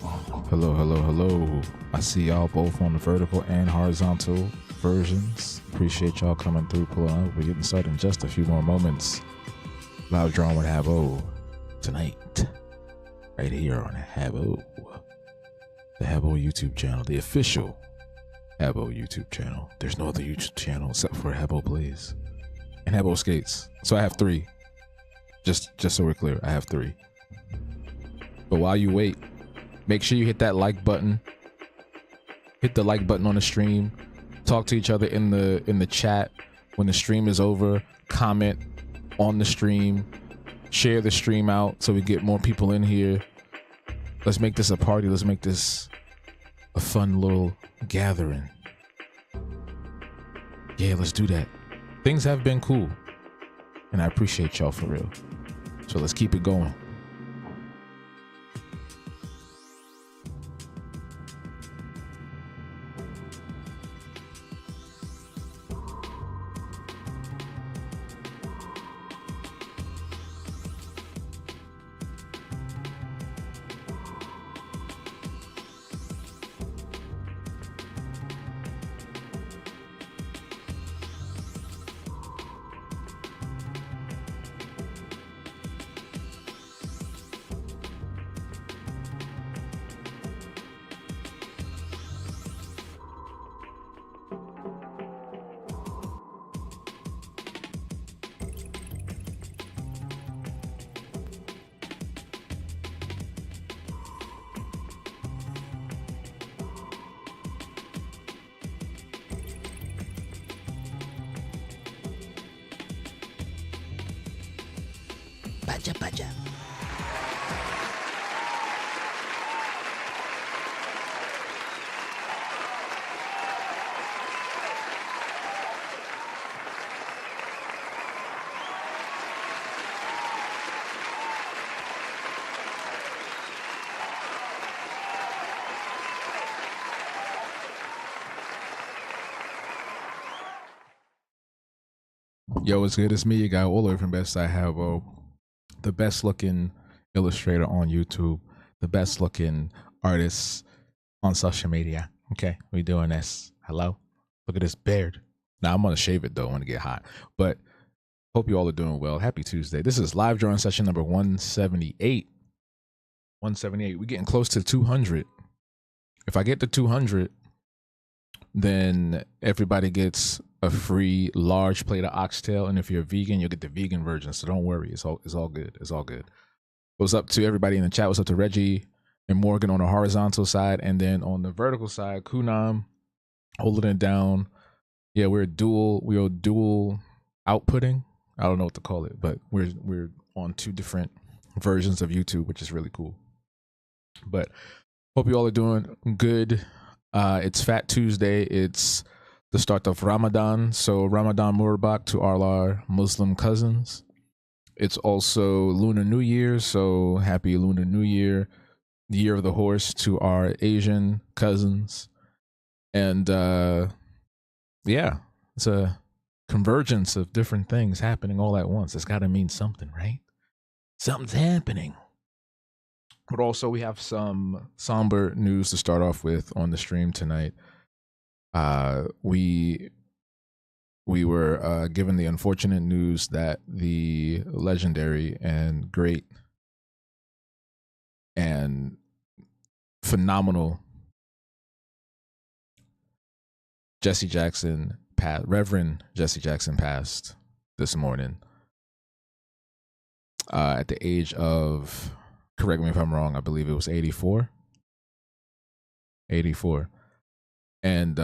Hello, hello, hello. I see y'all both on the vertical and horizontal versions. Appreciate y'all coming through, pulling up. We're getting started in just a few more moments. Live drawing with Habo tonight, right here on Habo, the Habo YouTube channel, the official Habo YouTube channel. There's no other YouTube channel except for Habo Plays and Habo Skates. So I have three. Just so we're clear, I have three. But while you wait, make sure you hit that like button. Hit the like button on the stream. Talk to each other in the chat when the stream is over. Comment on the stream. Share the stream out so we get more people in here. Let's make this a party. Let's make this a fun little gathering. Yeah, let's do that. Things have been cool, and I appreciate y'all for real. So let's keep it going. Paja. Yo, it's good. It's me, your guy, all the way from Best I Have. The best looking illustrator on YouTube, the best looking artist on social media. Okay, we doing this. Hello? Look at this beard. Now I'm gonna shave it though when it get hot. But hope you all are doing well. Happy Tuesday. This is live drawing session number 178. 178. We're getting close to 200. If I get to 200, then everybody gets a free large plate of oxtail, and if you're vegan, you'll get the vegan version. So don't worry, it's all good. It's all good. What's up to everybody in the chat? What's up to Reggie and Morgan on the horizontal side, and then on the vertical side, Kunam holding it down. Yeah, we're dual outputting. I don't know what to call it, but we're on two different versions of YouTube, which is really cool. But hope you all are doing good. It's Fat Tuesday. It's the start of Ramadan. So Ramadan Mubarak to all our Muslim cousins. It's also Lunar New Year. So happy Lunar New Year, the year of the horse to our Asian cousins. And yeah, it's a convergence of different things happening all at once. It's got to mean something, right? Something's happening. But also we have some somber news to start off with on the stream tonight. We were given the unfortunate news that the legendary and great and phenomenal Reverend Jesse Jackson passed this morning at the age of, correct me if I'm wrong, I believe it was 84. And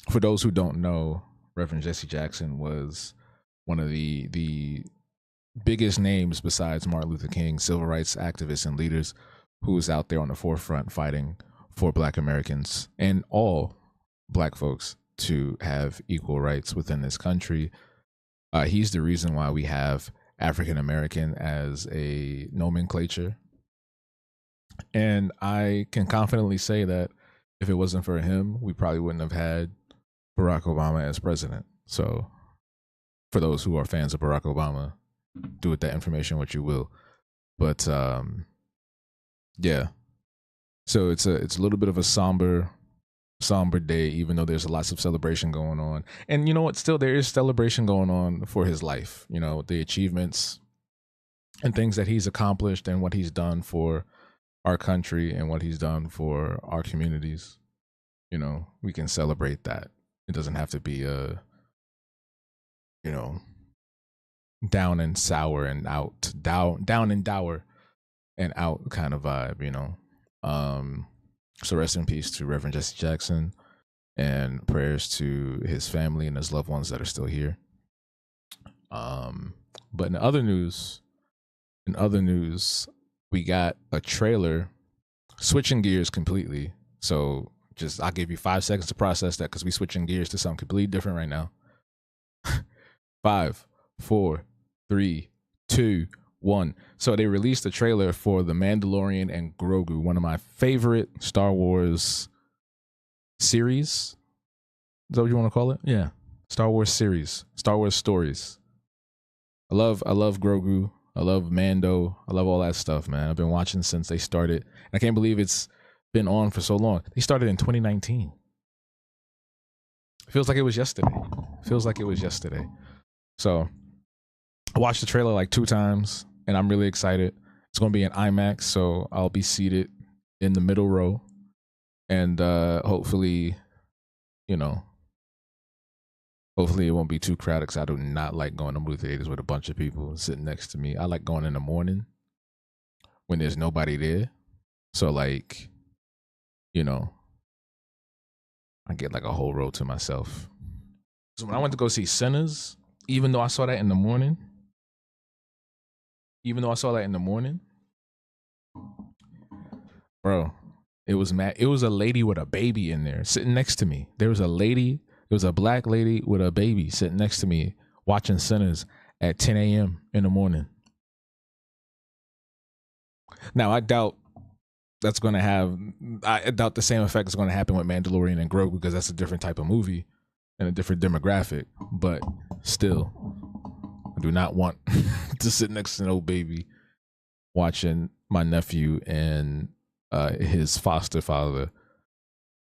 for those who don't know, Reverend Jesse Jackson was one of the biggest names besides Martin Luther King, civil rights activists and leaders who was out there on the forefront fighting for Black Americans and all Black folks to have equal rights within this country. He's the reason why we have African American as a nomenclature. And I can confidently say that if it wasn't for him, we probably wouldn't have had Barack Obama as president. So for those who are fans of Barack Obama, do with that information what you will. But yeah, So it's a little bit of a somber day, even though there's lots of celebration going on. And you know what? Still, there is celebration going on for his life. You know, the achievements and things that he's accomplished and what he's done for our country and what he's done for our communities. You know, we can celebrate that. It doesn't have to be a, you know, down and sour and out, down and dour and out kind of vibe. You know, so rest in peace to Reverend Jesse Jackson, and prayers to his family and his loved ones that are still here. But in other news, we got a trailer, switching gears completely. So just I'll give you 5 seconds to process that because we switching gears to something completely different right now. 5, 4, 3, 2, 1. So they released a trailer for The Mandalorian and Grogu, one of my favorite Star Wars series. Is that what you want to call it? Yeah. Star Wars series, Star Wars stories. I love Grogu. I love Mando. I love all that stuff, man. I've been watching since they started. And I can't believe it's been on for so long. They started in 2019. Feels like it was yesterday. Feels like it was yesterday. So I watched the trailer like 2 times and I'm really excited. It's going to be an IMAX, so I'll be seated in the middle row. And hopefully, you know, hopefully it won't be too crowded because I do not like going to movie theaters with a bunch of people sitting next to me. I like going in the morning when there's nobody there. So like, you know, I get like a whole row to myself. So when I went to go see Sinners, even though I saw that in the morning, bro, it was mad. It was a lady with a baby in there sitting next to me. There was a lady, it was a black lady with a baby sitting next to me watching Sinners at 10 a.m. in the morning. Now I doubt that's going to have. I doubt the same effect is going to happen with Mandalorian and Grogu because that's a different type of movie and a different demographic. But still, I do not want to sit next to no baby watching my nephew and his foster father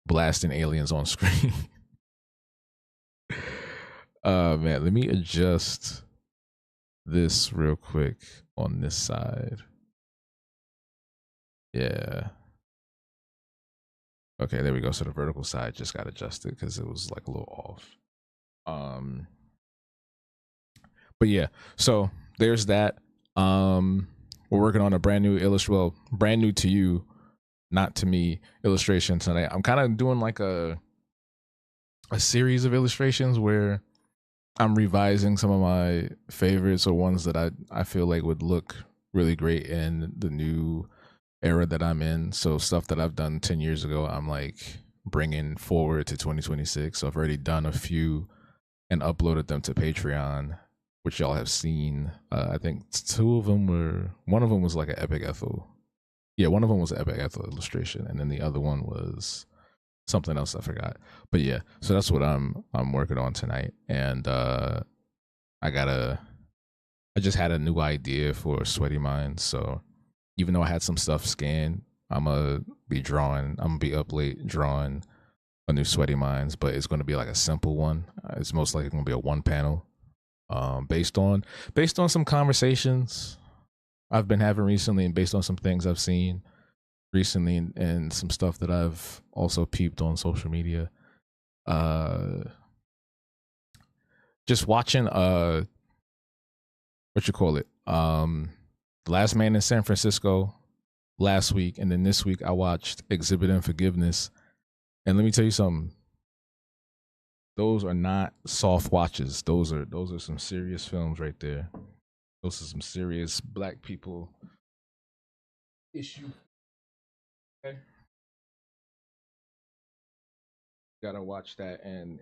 blasting aliens on screen. Man, let me adjust this real quick on this side. Yeah. Okay, there we go. So the vertical side just got adjusted because it was like a little off. But yeah, so there's that. We're working on a brand new brand new to you, not to me, illustration tonight. I'm kind of doing like a series of illustrations where I'm revising some of my favorites or ones that I feel like would look really great in the new era that I'm in. So stuff that I've done 10 years ago, I'm like bringing forward to 2026. So I've already done a few and uploaded them to Patreon, which y'all have seen. I think one of them was like an Epic Ethel. Yeah, one of them was an Epic Ethel illustration, and then the other one was something else I forgot. But yeah, so that's what I'm working on tonight. And I just had a new idea for Sweaty Minds. So even though I had some stuff scanned, I'm gonna be up late drawing a new Sweaty Minds, but it's gonna be like a simple one. It's most likely gonna be a one panel. Based on some conversations I've been having recently and based on some things I've seen recently and some stuff that I've also peeped on social media. Just watching what you call it? Last Man in San Francisco last week, and then this week I watched Exhibit Unforgiveness. And let me tell you something. Those are not soft watches. Those are some serious films right there. Those are some serious black people issue. Okay. Gotta watch that and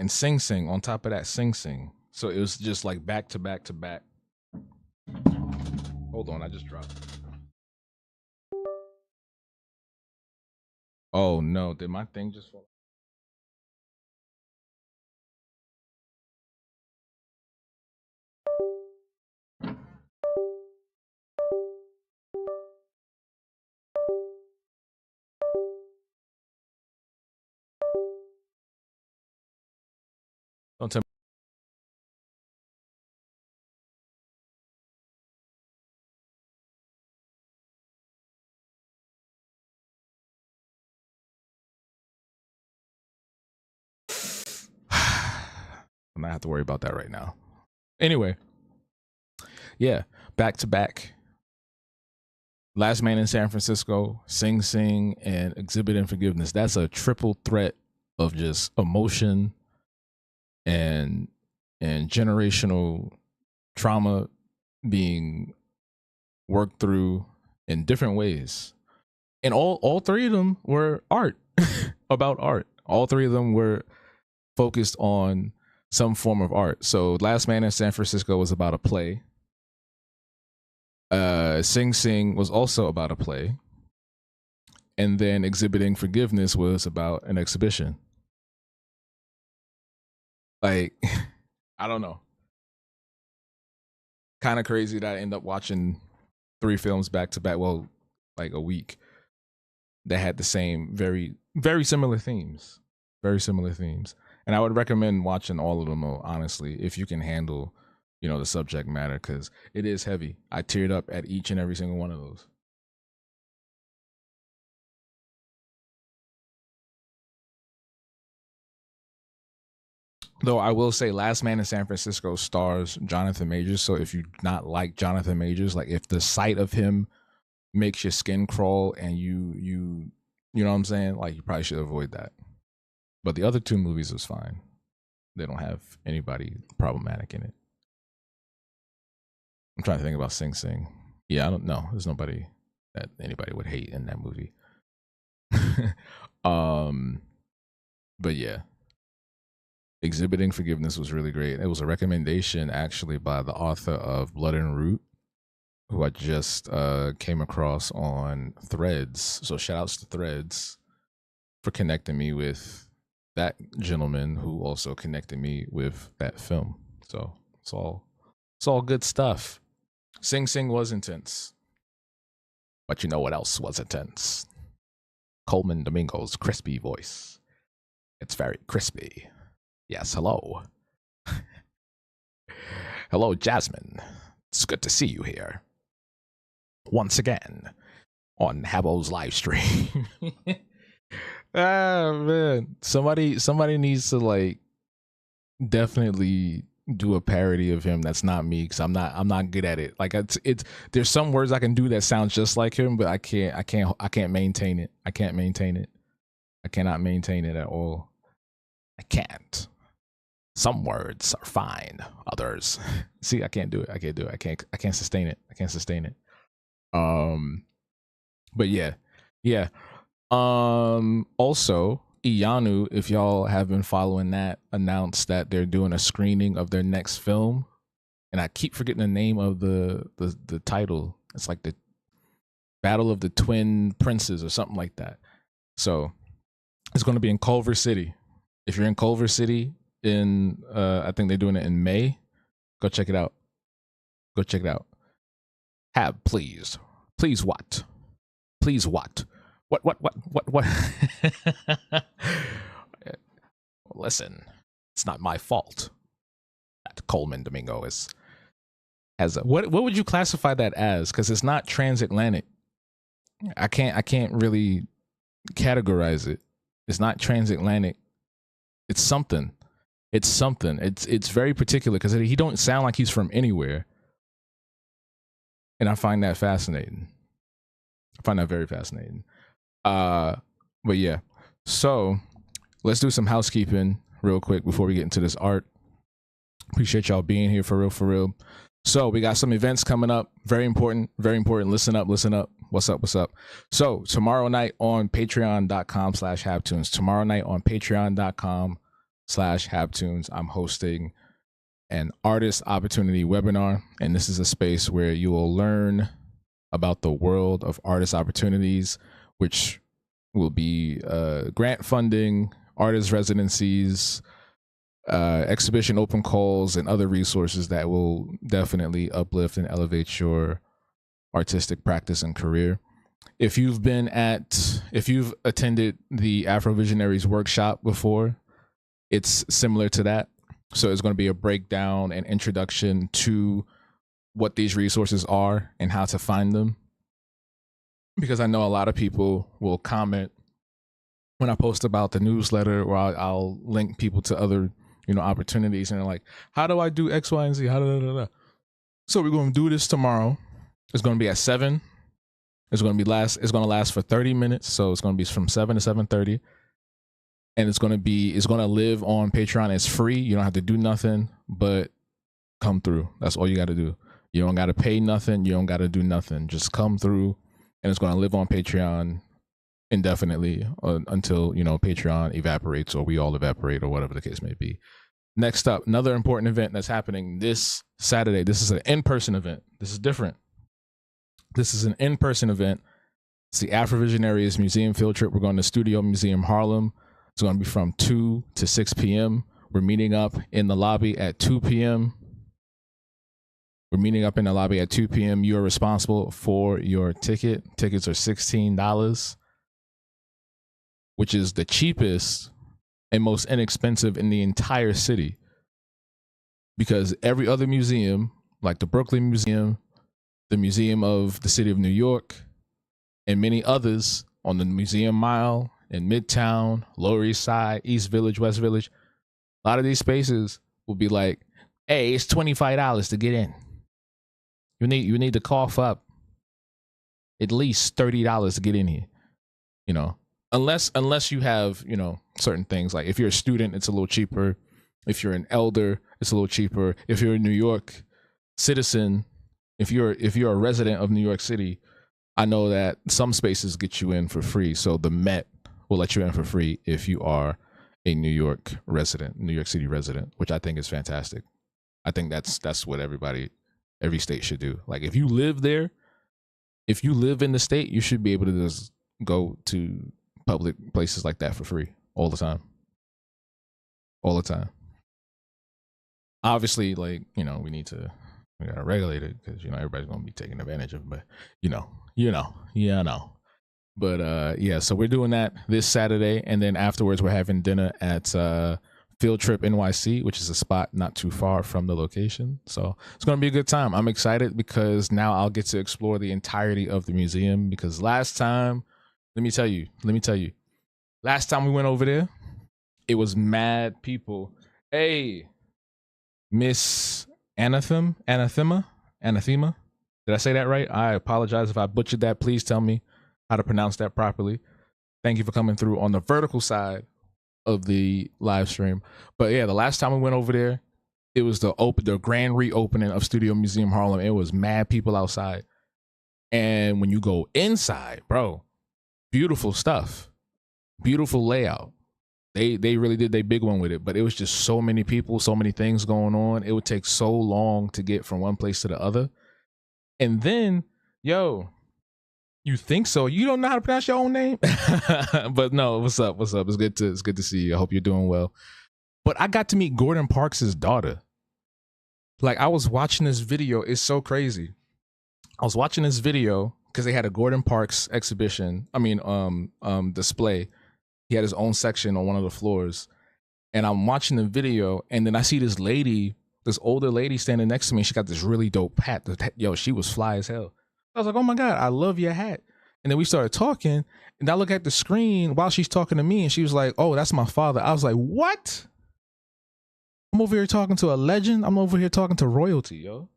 Sing Sing on top of that Sing Sing. So it was just like back to back to back. Hold on, I just dropped. Oh no, did my thing just fall? I'm not have to worry about that right now. Anyway, yeah, back to back. Last Man in San Francisco, Sing Sing, and Exhibit and Forgiveness. That's a triple threat of just emotion and generational trauma being worked through in different ways. And all three of them were art, about art. All three of them were focused on some form of art. So Last Man in San Francisco was about a play. Sing Sing was also about a play. And then Exhibiting Forgiveness was about an exhibition. Like, I don't know. Kind of crazy that I end up watching 3 films back to back. Well, like a week that had the same very, very similar themes. Very similar themes. And I would recommend watching all of them, honestly, if you can handle, the subject matter, because it is heavy. I teared up at each and every single one of those. Though I will say, Last Man in San Francisco stars Jonathan Majors. So if you not like Jonathan Majors, like if the sight of him makes your skin crawl and you know what I'm saying, like you probably should avoid that. But the other 2 movies was fine. They don't have anybody problematic in it. I'm trying to think about Sing Sing. Yeah, I don't know. There's nobody that anybody would hate in that movie. But yeah, Exhibiting Forgiveness was really great. It was a recommendation actually by the author of Blood and Root, who I just came across on Threads. So shout outs to Threads for connecting me with that gentleman who also connected me with that film. So it's all good stuff. Sing Sing was intense. But you know what else was intense? Coleman Domingo's crispy voice. It's very crispy. Yes, hello. Hello, Jasmine. It's good to see you here. Once again on Habo's live stream. Ah man. Somebody needs to like definitely do a parody of him that's not me, because I'm not good at it. Like it's there's some words I can do that sound just like him, but I can't maintain it. I can't maintain it. I cannot maintain it at all. I can't. Some words are fine. Others, see, I can't do it. I can't sustain it. I can't sustain it. But yeah. Also, Iyanu, if y'all have been following that, announced that they're doing a screening of their next film, and I keep forgetting the name of the title. It's like the Battle of the Twin Princes or something like that. So it's going to be in Culver City. If you're in Culver City, I think they're doing it in May. Go check it out. Go check it out. Please what? Please what? What? Listen, it's not my fault that Coleman Domingo has what would you classify that as? Because it's not transatlantic. I can't really categorize it. It's not transatlantic. It's something. It's very particular because he don't sound like he's from anywhere, and I find that fascinating. I find that very fascinating. But yeah, so let's do some housekeeping real quick before we get into this art. Appreciate y'all being here for real. So we got some events coming up. Very important. Listen up. What's up? So tomorrow night on patreon.com/habtunes. Tomorrow night on patreon.com/habtunes, I'm hosting an artist opportunity webinar. And this is a space where you will learn about the world of artist opportunities, which will be grant funding, artist residencies, exhibition open calls, and other resources that will definitely uplift and elevate your artistic practice and career. If you've attended the Afro Visionaries workshop before, it's similar to that. So it's going to be a breakdown and introduction to what these resources are and how to find them. Because I know a lot of people will comment when I post about the newsletter, or I'll link people to other opportunities, and they're like, how do I do X, Y, and Z? How do? So we're going to do this tomorrow. It's going to be at 7. It's going to last for 30 minutes. So it's going to be from 7 to 7:30. And it's going to live on Patreon. It's free. You don't have to do nothing but come through. That's all you got to do. You don't got to pay nothing. You don't got to do nothing. Just come through, and it's going to live on Patreon indefinitely until, Patreon evaporates or we all evaporate or whatever the case may be. Next up, another important event that's happening this Saturday. This is an in-person event. This is different. This is an in-person event. It's the Afrovisionaries Museum field trip. We're going to Studio Museum Harlem. It's going to be from 2 to 6 p.m. We're meeting up in the lobby at 2 p.m. You are responsible for your ticket. Tickets are $16, which is the cheapest and most inexpensive in the entire city. Because every other museum, like the Brooklyn Museum, the Museum of the City of New York, and many others on the Museum Mile in Midtown, Lower East Side, East Village, West Village, a lot of these spaces will be like, hey, it's $25 to get in. You need to cough up at least $30 to get in here. Unless you have, certain things. Like if you're a student, it's a little cheaper. If you're an elder, it's a little cheaper. If you're a New York citizen, if you're a resident of New York City, I know that some spaces get you in for free. So the Met will let you in for free if you are a New York City resident, which I think is fantastic. I think that's what every state should do. Like if you live there, if you live in the state, you should be able to just go to public places like that for free all the time. Obviously, like, we gotta regulate it because, everybody's going to be taking advantage of it, but But yeah, so we're doing that this Saturday, and then afterwards we're having dinner at Field Trip NYC, which is a spot not too far from the location. So it's going to be a good time. I'm excited because now I'll get to explore the entirety of the museum, because last time, let me tell you, last time we went over there, it was mad people. Hey, Miss Anathema? Did I say that right? I apologize if I butchered that. Please tell me how to pronounce that properly. Thank you for coming through on the vertical side of the live stream. But yeah, the last time we went over there, it was the grand reopening of Studio Museum Harlem. It was mad people outside. And when you go inside, bro, beautiful stuff. Beautiful layout. They really did their big one with it, but it was just so many people, so many things going on. It would take so long to get from one place to the other. And then, yo, you think so? You don't know how to pronounce your own name? But no, what's up? It's good to see you. I hope you're doing well. But I got to meet Gordon Parks' daughter. Like, I was watching this video. It's so crazy. I was watching this video because they had a Gordon Parks display. He had his own section on one of the floors. And I'm watching the video, and then I see this older lady standing next to me. She got this really dope hat. Yo, she was fly as hell. I was like, oh my God, I love your hat. And then we started talking, and I look at the screen while she's talking to me, and she was like, oh, that's my father. I was like, what? I'm over here talking to a legend. I'm over here talking to royalty, yo.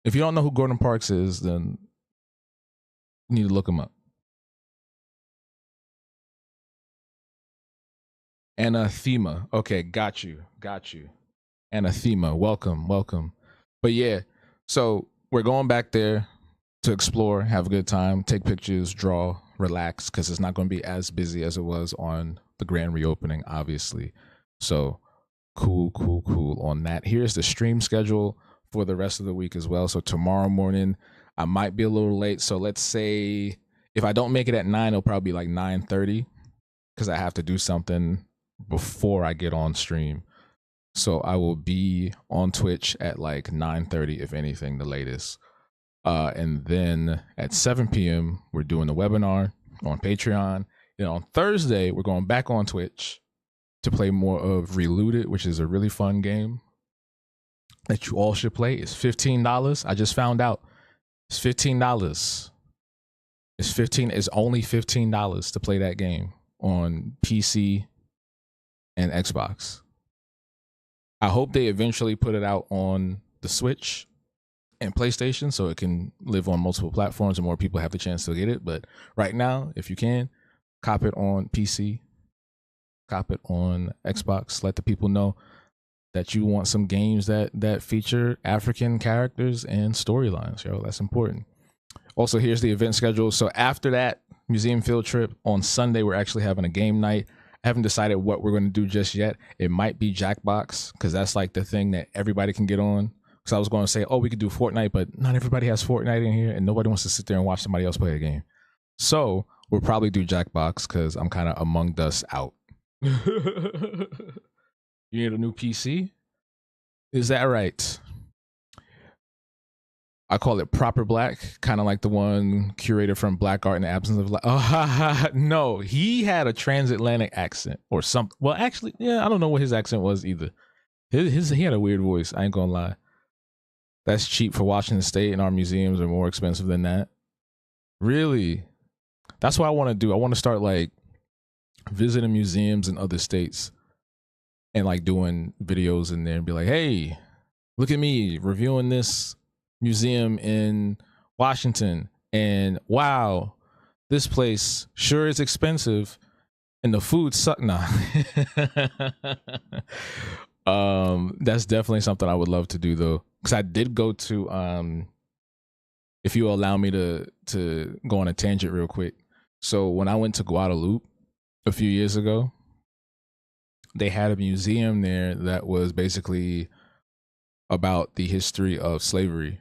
If you don't know who Gordon Parks is, then you need to look him up. Anathema. Okay, got you. Anathema. Welcome. But yeah, so we're going back there to explore, have a good time, take pictures, draw, relax, because it's not going to be as busy as it was on the grand reopening, obviously. So cool on that. Here's the stream schedule for the rest of the week as well. So tomorrow morning, I might be a little late. So let's say if I don't make it at 9, it'll probably be like 9:30, because I have to do something before I get on stream. So I will be on Twitch at like 9:30, if anything, the latest. And then at 7 p.m., we're doing the webinar on Patreon. Then on Thursday, we're going back on Twitch to play more of Relooted, which is a really fun game that you all should play. It's $15. I just found out it's $15. It's only $15 to play that game on PC and Xbox. I hope they eventually put it out on the Switch and PlayStation so it can live on multiple platforms and more people have the chance to get it. But right now, if you can, cop it on PC, cop it on Xbox. Let the people know that you want some games that feature African characters and storylines. Yo, that's important. Also, here's the event schedule. So after that museum field trip on Sunday, we're actually having a game night. I haven't decided what we're going to do just yet. It might be Jackbox because that's like the thing that everybody can get on. Because I was going to say, oh, we could do Fortnite, but not everybody has Fortnite in here and nobody wants to sit there and watch somebody else play a game. So we'll probably do Jackbox because I'm kind of Among Us out. You need a new PC? Is that right? I call it Proper Black, kind of like the one curated from Black Art in the Absence of Life. Oh, no, he had a transatlantic accent or something. Well, actually, yeah, I don't know what his accent was either. He had a weird voice. I ain't gonna lie. That's cheap for Washington State, and our museums are more expensive than that. Really? That's what I want to do. I want to start like visiting museums in other states and like doing videos in there and be like, hey, look at me reviewing this museum in Washington, and wow, this place sure is expensive and the food suck. Nah. That's definitely something I would love to do though, because I did go to if you allow me to go on a tangent real quick. So when I went to Guadeloupe a few years ago, they had a museum there that was basically about the history of slavery,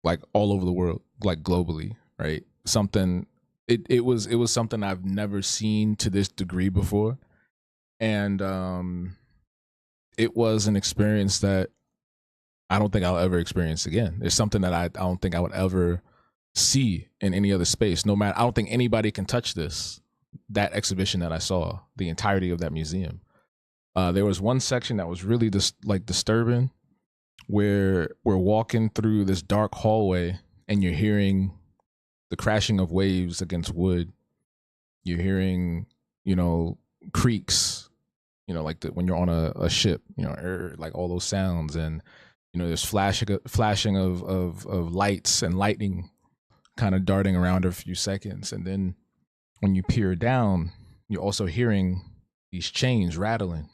like all over the world, like globally, right? Something it was something I've never seen to this degree before. And it was an experience that I don't think I'll ever experience again. It's something that I don't think I would ever see in any other space. No matter, I don't think anybody can touch this. That exhibition that I saw, the entirety of that museum. There was one section that was really disturbing, where we're walking through this dark hallway and you're hearing the crashing of waves against wood. You're hearing, creaks, like when you're on a ship, like all those sounds, and there's flashing of lights and lightning kind of darting around every few seconds. And then when you peer down, you're also hearing these chains rattling.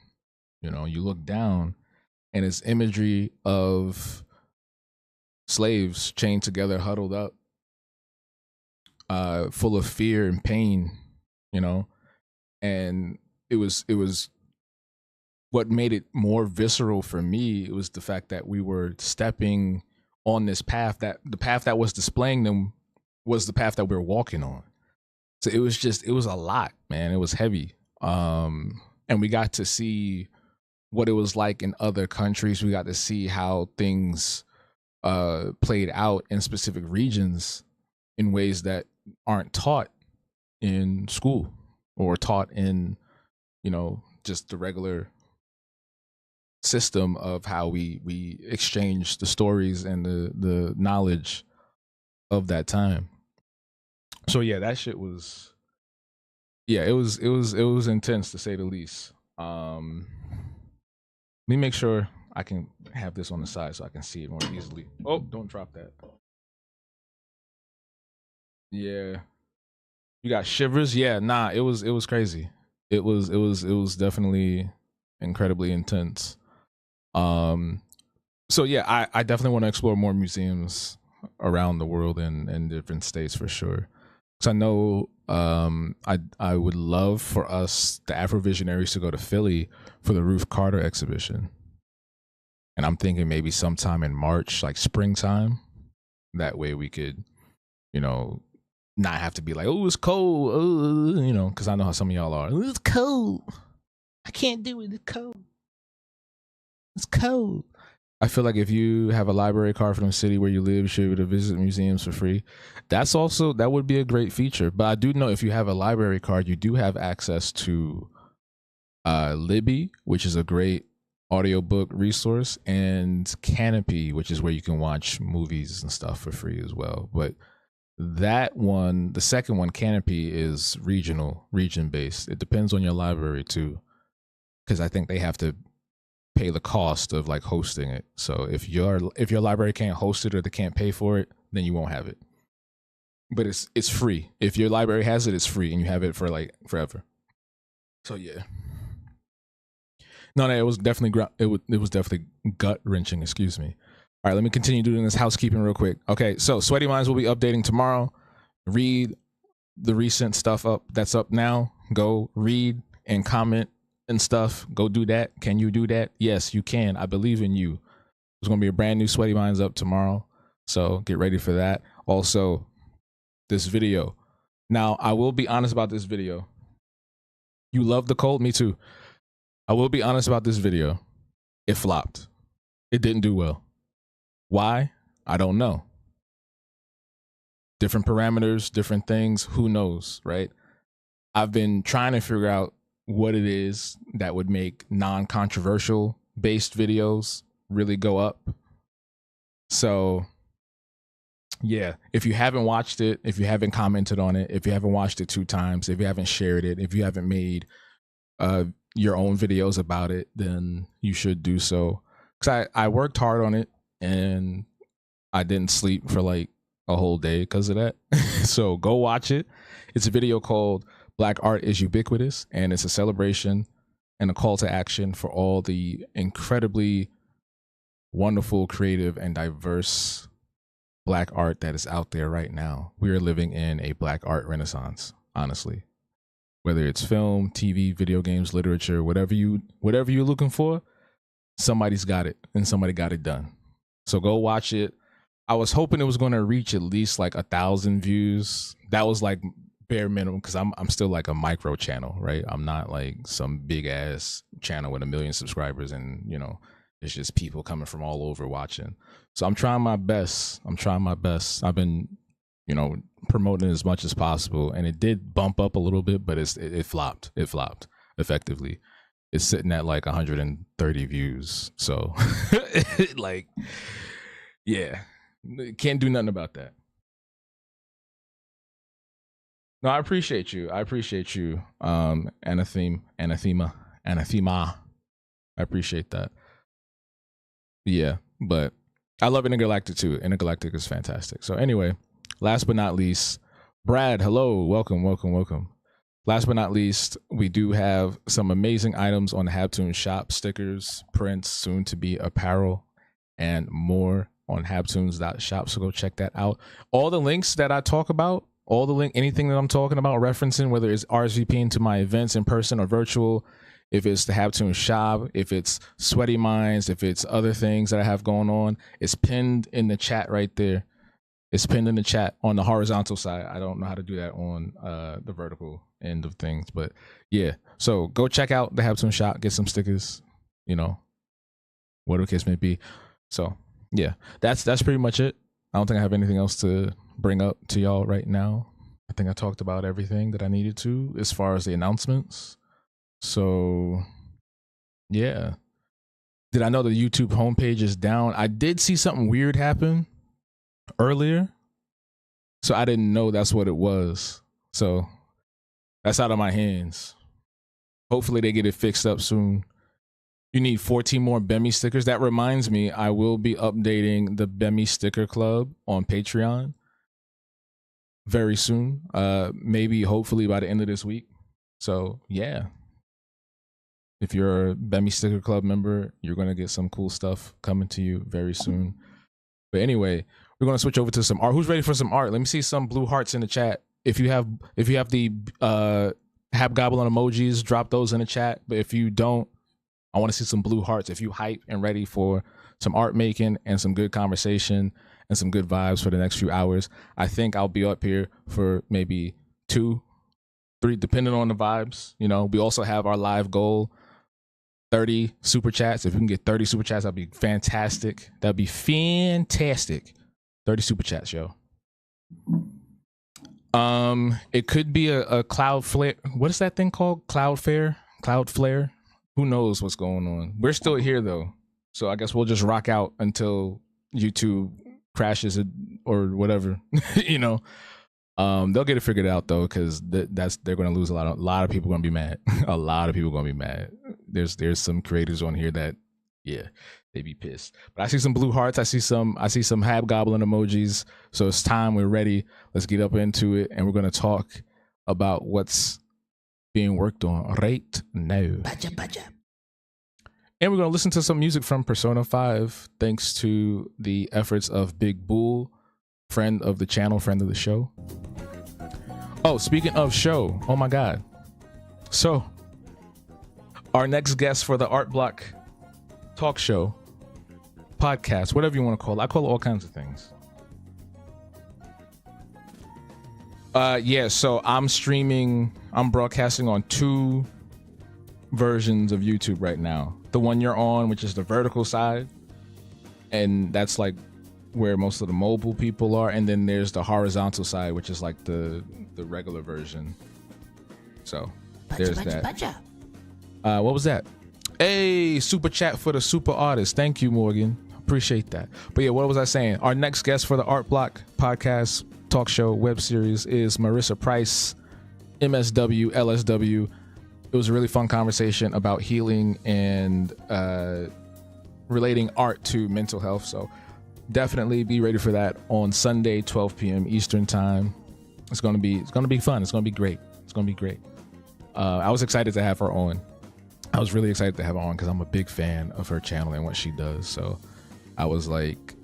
You look down and it's imagery of slaves chained together, huddled up, full of fear and pain, and it was what made it more visceral for me. It was the fact that we were stepping on this path, that the path that was displaying them was the path that we were walking on. So it was a lot, man. It was heavy. And we got to see what it was like in other countries. We got to see how things played out in specific regions in ways that aren't taught in school or taught in, just the regular system of how we exchange the stories and the knowledge of that time. So yeah, that shit was, it was intense to say the least. Let me make sure I can have this on the side so I can see it more easily. Oh, don't drop that. Yeah. You got shivers? Yeah, nah, it was crazy. It was definitely incredibly intense. So yeah, I definitely want to explore more museums around the world and different states for sure. So I know I would love for us, the Afro Visionaries, to go to Philly for the Ruth Carter exhibition. And I'm thinking maybe sometime in March, like springtime. That way we could, not have to be like, oh, it's cold, because I know how some of y'all are. It's cold. I can't do it. It's cold. It's cold. I feel like if you have a library card from the city where you live, you should be able to visit museums for free. That would be a great feature. But I do know if you have a library card, you do have access to Libby, which is a great audiobook resource, and Canopy, which is where you can watch movies and stuff for free as well. But that one, the second one, Canopy, is region based. It depends on your library too, because I think they have to pay the cost of like hosting it. So if your library can't host it or they can't pay for it, then you won't have it. But it's free. If your library has it, it's free, and you have it for like forever. So yeah. No, it was definitely it was definitely gut wrenching. Excuse me. All right, let me continue doing this housekeeping real quick. Okay, so Sweaty Minds will be updating tomorrow. Read the recent stuff that's up now. Go read and comment and stuff. Go do that. Can you do that? Yes, you can. I believe in you. There's going to be a brand new Sweaty Minds up tomorrow, so get ready for that. Also, this video. Now, I will be honest about this video. You love the cult? Me too. I will be honest about this video. It flopped. It didn't do well. Why? I don't know. Different parameters, different things. Who knows, right? I've been trying to figure out what it is that would make non-controversial based videos really go up. So yeah, if you haven't watched it, if you haven't commented on it, if you haven't watched it 2 times, if you haven't shared it, if you haven't made your own videos about it, then you should do so. Because I worked hard on it and I didn't sleep for like a whole day because of that. So go watch it. It's a video called Black Art is Ubiquitous, and it's a celebration and a call to action for all the incredibly wonderful, creative, and diverse Black art that is out there right now. We are living in a Black art renaissance, honestly. Whether it's film, TV, video games, literature, whatever you're looking for, somebody's got it, and somebody got it done. So go watch it. I was hoping it was going to reach at least like 1,000 views. That was like bare minimum, because I'm still like a micro channel, right? I'm not like some big ass channel with 1 million subscribers, and you know, it's just people coming from all over watching. So I'm trying my best. I've been, you know, promoting as much as possible, and it did bump up a little bit, but it flopped. It flopped effectively. It's sitting at like 130 views. So like, yeah, can't do nothing about that. No, I appreciate you. Anathema. I appreciate that. Yeah, but I love Intergalactic too. Intergalactic is fantastic. So anyway, last but not least, Brad, hello, welcome. Last but not least, we do have some amazing items on the Habtoon shop: stickers, prints, soon to be apparel, and more on habtoons.shop. So go check that out. All the links that I talk about, anything that I'm talking about, referencing, whether it's RSVPing to my events in person or virtual, if it's the Habtoon shop, if it's Sweaty Minds, if it's other things that I have going on, it's pinned in the chat right there. It's pinned in the chat on the horizontal side. I don't know how to do that on the vertical end of things, but yeah. So go check out the Habtoon shop, get some stickers, you know, whatever the case may be. So yeah, that's pretty much it. I don't think I have anything else to bring up to y'all right now. I think I talked about everything that I needed to as far as the announcements. So yeah. Did I know the YouTube homepage is down? I did see something weird happen earlier, so I didn't know that's what it was. So that's out of my hands. Hopefully they get it fixed up soon. You need 14 more Bemmy stickers. That reminds me, I will be updating the Bemmy Sticker Club on Patreon very soon. Maybe hopefully by the end of this week. So yeah. If you're a Bemmy Sticker Club member, you're going to get some cool stuff coming to you very soon. But anyway, we're going to switch over to some art. Who's ready for some art? Let me see some blue hearts in the chat. If you have the Hobgoblin emojis, drop those in the chat. But if you don't, I want to see some blue hearts. If you hype and ready for some art making and some good conversation and some good vibes for the next few hours, I think I'll be up here for maybe 2, 3, depending on the vibes. You know, we also have our live goal, 30 super chats. If we can get 30 super chats, that'd be fantastic. 30 super chats, yo. It could be a Cloudflare. What is that thing called? Cloudflare. Who knows what's going on? We're still here though, so I guess we'll just rock out until YouTube crashes it or whatever. You know, they'll get it figured out though, because they're going to lose a lot of people. Going to be mad. A lot of people going to be mad. There's some creators on here that Yeah, they be pissed. But I see some blue hearts. I see some hobgoblin emojis. So it's time. We're ready. Let's get up into it, and we're gonna talk about what's being worked on right now. And we're gonna listen to some music from Persona 5, thanks to the efforts of Big Bull, friend of the channel, friend of the show. Oh, speaking of show, oh my God. So, our next guest for the Art Block talk show, podcast, whatever you want to call it. I call it all kinds of things. Yeah, so I'm broadcasting on 2 versions of YouTube right now. The one you're on, which is the vertical side, and that's like where most of the mobile people are, and then there's the horizontal side, which is like the regular version. So there's that. What was that? Hey, super chat for the super artist. Thank you, Morgan. Appreciate that. But yeah, what was I saying? Our next guest for the Art Block podcast talk show web series is Marissa Price, MSW, LSW. It was a really fun conversation about healing and relating art to mental health. So definitely be ready for that on Sunday, 12 p.m. Eastern time. It's gonna be fun. It's gonna be great. I was excited to have her on. I was really excited to have her on because I'm a big fan of her channel and what she does. So I was like,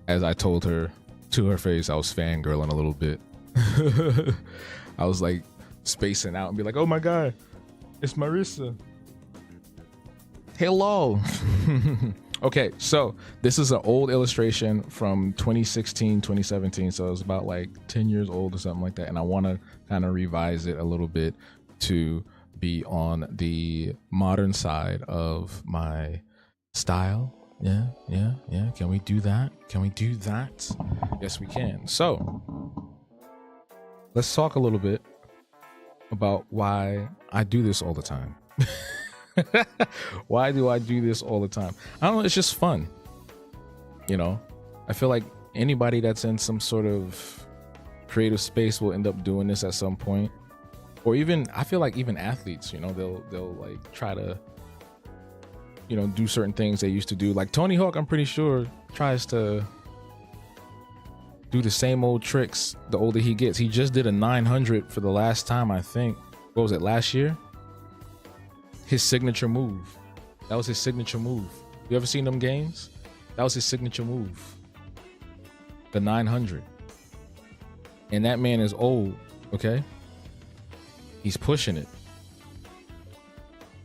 as I told her to her face, I was fangirling a little bit. I was like spacing out and be like, oh my God, it's Marissa. Hello. Okay, so this is an old illustration from 2016, 2017. So it's about like 10 years old or something like that. And I want to kind of revise it a little bit to be on the modern side of my style. Yeah. Can we do that? Yes, we can. So let's talk a little bit about why I do this all the time. Why do I do this all the time? I don't know. It's just fun. You know, I feel like anybody that's in some sort of creative space will end up doing this at some point. Or even, I feel like even athletes, you know, they'll like try to, you know, do certain things they used to do. Like Tony Hawk, I'm pretty sure, tries to do the same old tricks the older he gets. He just did a 900 for the last time, I think. What was it, last year? His signature move. That was his signature move. You ever seen them games? That was his signature move. The 900. And that man is old, okay? He's pushing it.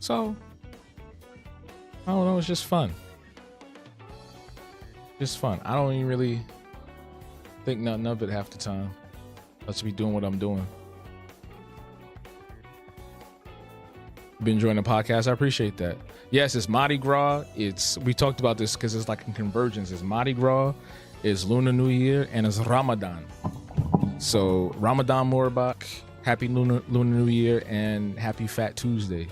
So, I don't know, it's just fun. Just fun. I don't even really think nothing of it half the time. Let's be doing what I'm doing. Been enjoying the podcast. I appreciate that. Yes, it's Mardi Gras. We talked about this because it's like a convergence. It's Mardi Gras, it's Lunar New Year, and it's Ramadan. So Ramadan Mubarak, happy Lunar New Year, and happy Fat Tuesday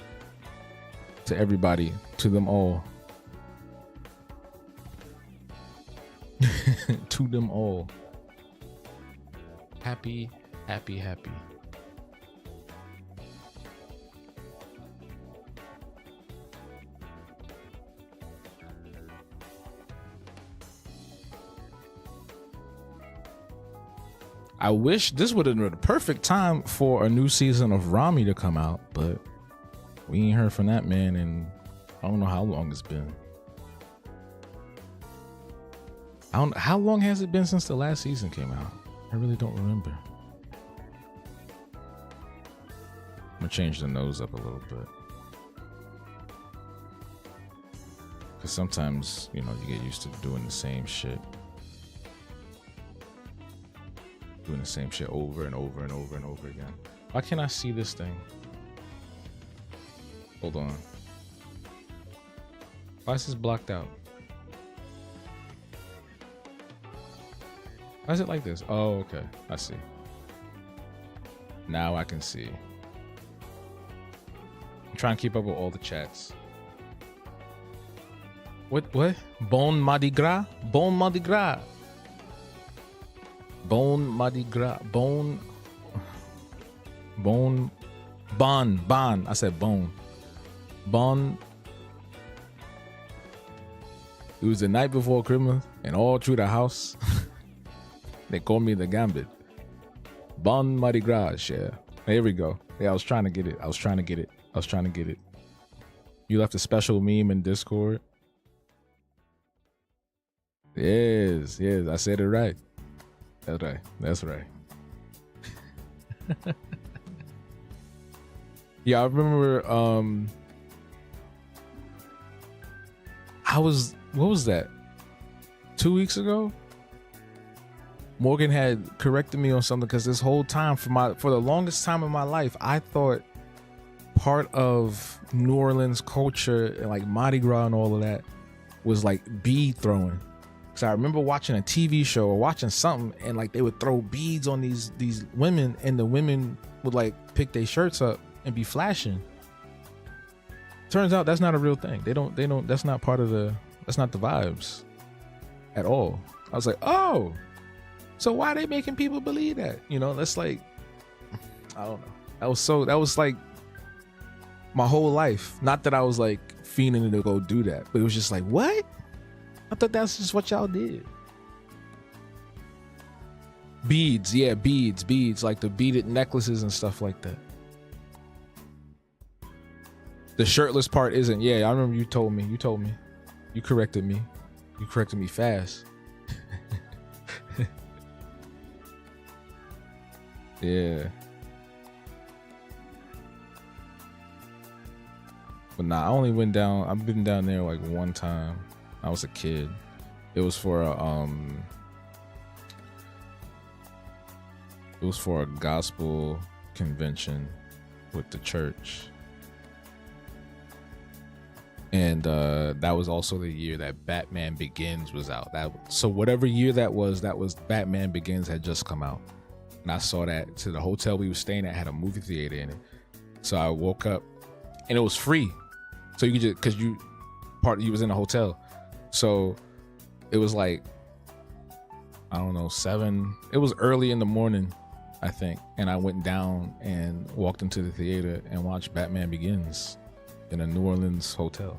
to everybody, to them all. To them all. Happy. I wish this would have been the perfect time for a new season of Rami to come out, but we ain't heard from that man in I don't know how long it's been. How long has it been since the last season came out? I really don't remember. I'm gonna change the nose up a little bit. Because sometimes, you know, you get used to doing the same shit. Doing the same shit over and over and over and over again. Why can't I see this thing? Hold on. Why is this blocked out? Why is it like this? Oh, okay. I see. Now I can see. I'm trying to keep up with all the chats. What? Bon Mardi Gras? Bon Mardi Gras. Bon Mardi Gras. Bon. I said bone. Bon It was the night before Christmas, and all through the house, they called me the Gambit. Bon Mardi Gras, yeah. Here we go. Yeah, I was trying to get it. You left a special meme in Discord. Yes, I said it right. That's right. Yeah, I remember what was that? 2 weeks ago? Morgan had corrected me on something, because this whole time for the longest time in my life, I thought part of New Orleans culture and like Mardi Gras and all of that was like bead throwing. So I remember watching a TV show or watching something, and like they would throw beads on these women, and the women would like pick their shirts up and be flashing. Turns out that's not a real thing. They don't that's not the vibes at all. I was like, oh, so why are they making people believe that? You know, that's like, I don't know. That was like my whole life. Not that I was like fiending to go do that, but it was just like, what? I thought that's just what y'all did. Beads, yeah, beads, like the beaded necklaces and stuff like that. The shirtless part isn't. Yeah, I remember you told me. You corrected me. You corrected me fast. Yeah. But nah, I only went down. I've been down there like one time. I was a kid. It was for a gospel convention with the church. And that was also the year that Batman Begins was out. So whatever year that was Batman Begins had just come out. And I saw that. So the hotel we were staying at had a movie theater in it. So I woke up and it was free. So you could just, because you was in a hotel. So it was like, I don't know, 7. It was early in the morning, I think. And I went down and walked into the theater and watched Batman Begins in a New Orleans hotel.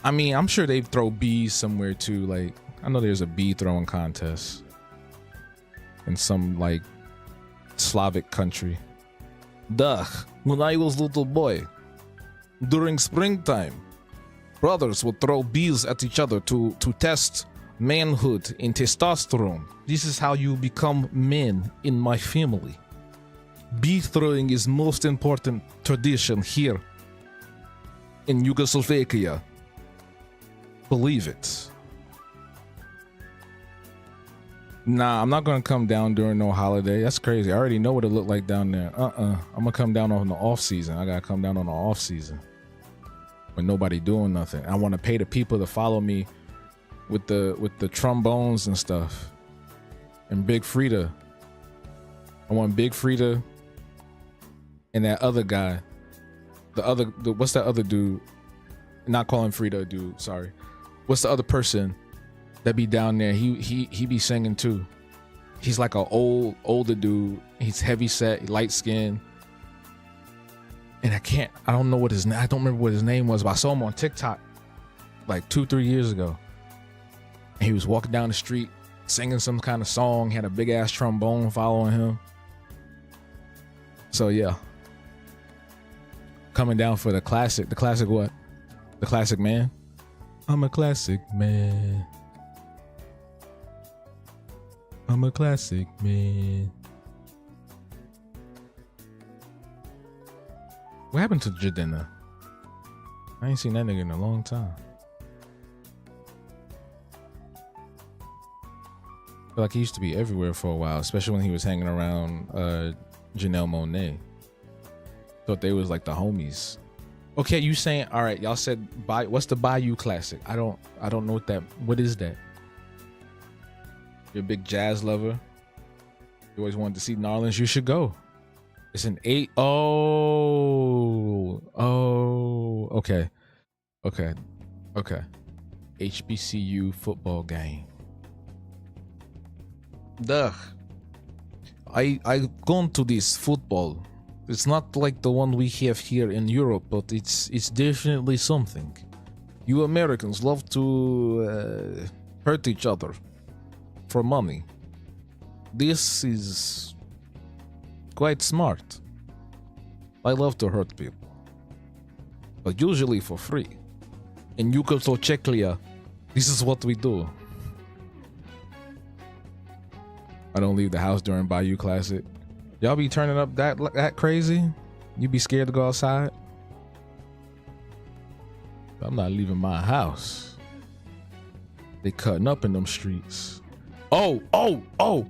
I mean, I'm sure they throw bees somewhere too. Like, I know there's a bee throwing contest in some like Slavic country. Duh, when I was little boy, during springtime, brothers would throw bees at each other to test manhood and testosterone. This is how you become men in my family. Bee throwing is most important tradition here in Yugoslavia. Believe it. Nah, I'm not gonna come down during no holiday. That's crazy. I already know what it looked like down there. I'm gonna come down on the off season. I gotta come down on the off season when nobody doing nothing. I want to pay the people to follow me with the trombones and stuff. And Big Frida. I want Big Frida and that other guy. What's that other dude? Not calling Frida a dude, sorry. What's the other person that be down there? He be singing too. He's like an older dude. He's heavy set, light skin. And I don't know what his name, I don't remember what his name was, but I saw him on TikTok like 2-3 years ago. And he was walking down the street singing some kind of song, had a big ass trombone following him. So yeah. Coming down for the classic what? The classic man? I'm a classic man. I'm a classic man. What happened to Jadena? I ain't seen that nigga in a long time. I feel like he used to be everywhere for a while, especially when he was hanging around Janelle Monáe. Thought they was like the homies. Okay, you saying, all right, y'all said what's the Bayou Classic? I don't know what is that? You're a big jazz lover. You always wanted to see New Orleans, you should go. It's an 8. Oh, okay. HBCU football game. Duh. I gone to this football It's not like the one we have here in Europe, but it's definitely something. You Americans love to hurt each other for money. This is quite smart. I love to hurt people, but usually for free. In Yugoslav, this is what we do. I don't leave the house during Bayou Classic. Y'all be turning up that crazy? You be scared to go outside? I'm not leaving my house. They cutting up in them streets. Oh,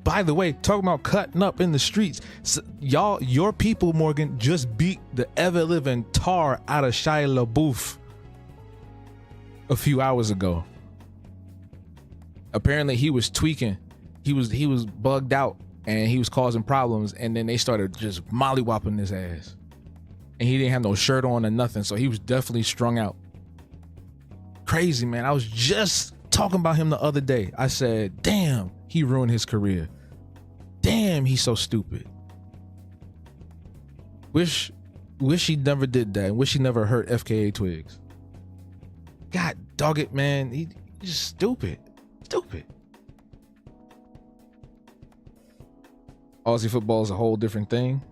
by the way, talking about cutting up in the streets. So, your people, Morgan, just beat the ever-living tar out of Shia LaBeouf a few hours ago. Apparently he was tweaking. He was bugged out and he was causing problems, and then they started just mollywopping his ass. And he didn't have no shirt on or nothing, so he was definitely strung out. Crazy, man. I was just talking about him the other day. I said, damn, he ruined his career. Damn, he's so stupid. Wish he never did that. Wish he never hurt FKA Twigs. God dog it, man. He's just stupid. Stupid. Aussie football is a whole different thing.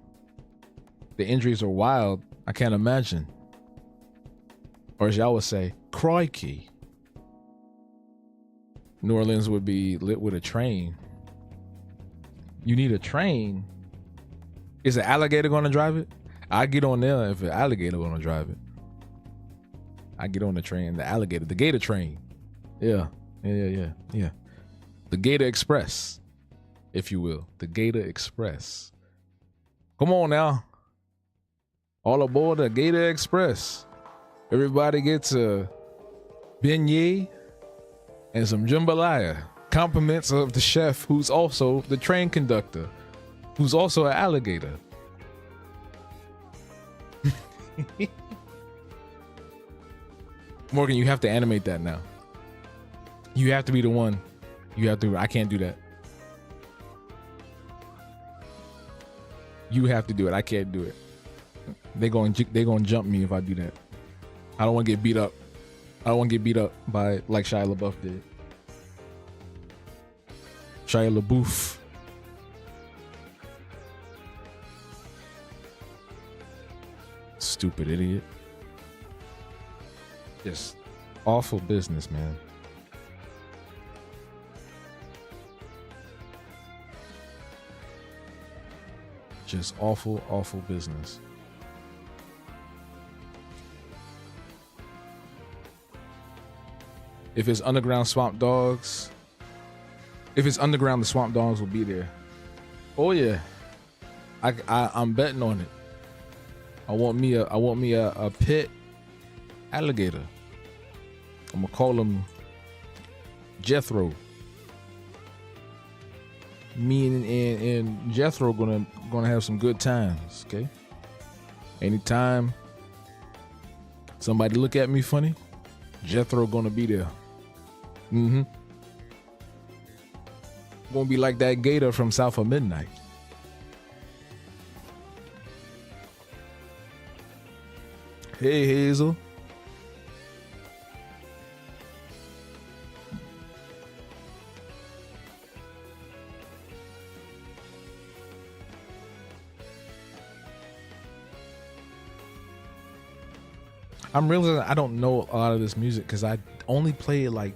The injuries are wild. I can't imagine. Or as y'all would say, crikey. New Orleans would be lit with a train. You need a train? Is an alligator going to drive it? I get on there if an alligator going to drive it. I get on the train, the gator train. Yeah. The Gator Express, if you will. The Gator Express. Come on now. All aboard the Gator Express. Everybody gets a beignet and some jambalaya. Compliments of the chef, who's also the train conductor, who's also an alligator. Morgan, you have to animate that now. You have to be the one. You have to. I can't do that. You have to do it. I can't do it. They going jump me if I do that. I don't want to get beat up. I don't want to get beat up by like Shia LaBeouf did. Shia LaBeouf. Stupid idiot. Just awful business, man. Just awful business. If it's underground, Swamp Dogs. If it's underground, the Swamp Dogs will be there. Oh yeah, I'm betting on it. I want me a pit alligator. I'm gonna call him Jethro. Me and Jethro gonna have some good times. Okay. Anytime somebody look at me funny, Jethro gonna be there. Gonna be like that gator from South of Midnight. Hey Hazel. I'm realizing I don't know a lot of this music because I only played like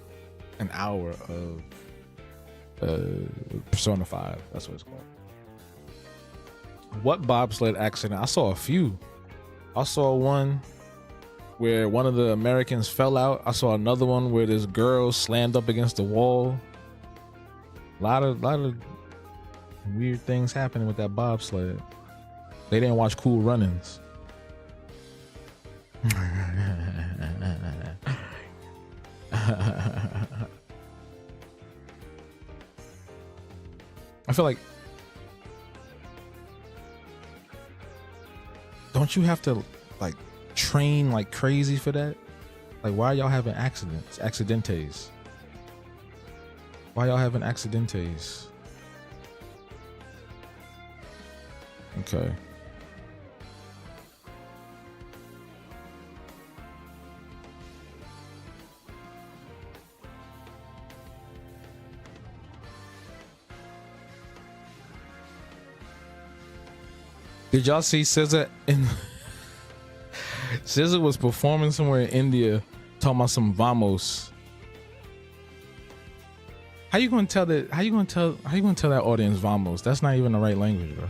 an hour of Persona 5. That's what it's called. What bobsled accident? I saw a few. I saw one where one of the Americans fell out. I saw another one where this girl slammed up against the wall. A lot of weird things happening with that bobsled. They didn't watch Cool Runnings. I feel like, don't you have to like train like crazy for that? Like, why are y'all having accidentes? Why y'all having accidentes? Okay. Did y'all see SZA? SZA was performing somewhere in India, talking about some vamos. How you gonna tell that? How you gonna tell that audience vamos? That's not even the right language, bro.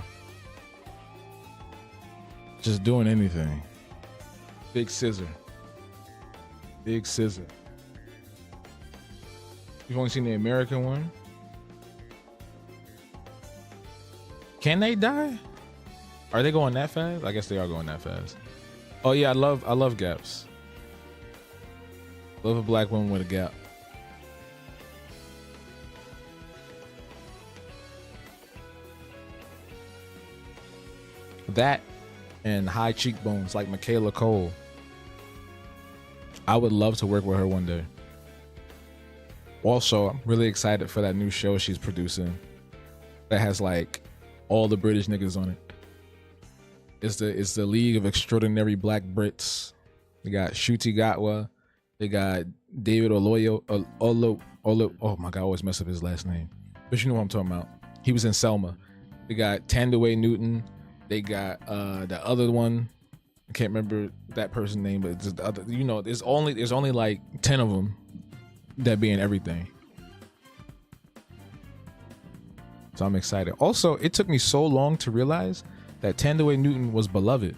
Just doing anything. Big Scissor. Big Scissor. You've only seen the American one. Can they die? Are they going that fast? I guess they are going that fast. Oh yeah, I love gaps. Love a black woman with a gap. That and high cheekbones like Michaela Cole. I would love to work with her one day. Also, I'm really excited for that new show she's producing that has like all the British niggas on it. It's the League of Extraordinary Black Brits. They got Shuti Gatwa. They got David Oloyo. Oh my God, I always mess up his last name. But you know what I'm talking about. He was in Selma. They got Tandaway Newton. They got the other one. I can't remember that person's name, but it's the other. You know, there's only like 10 of them that be in everything. So I'm excited. Also, it took me so long to realize that Tandaway Newton was beloved.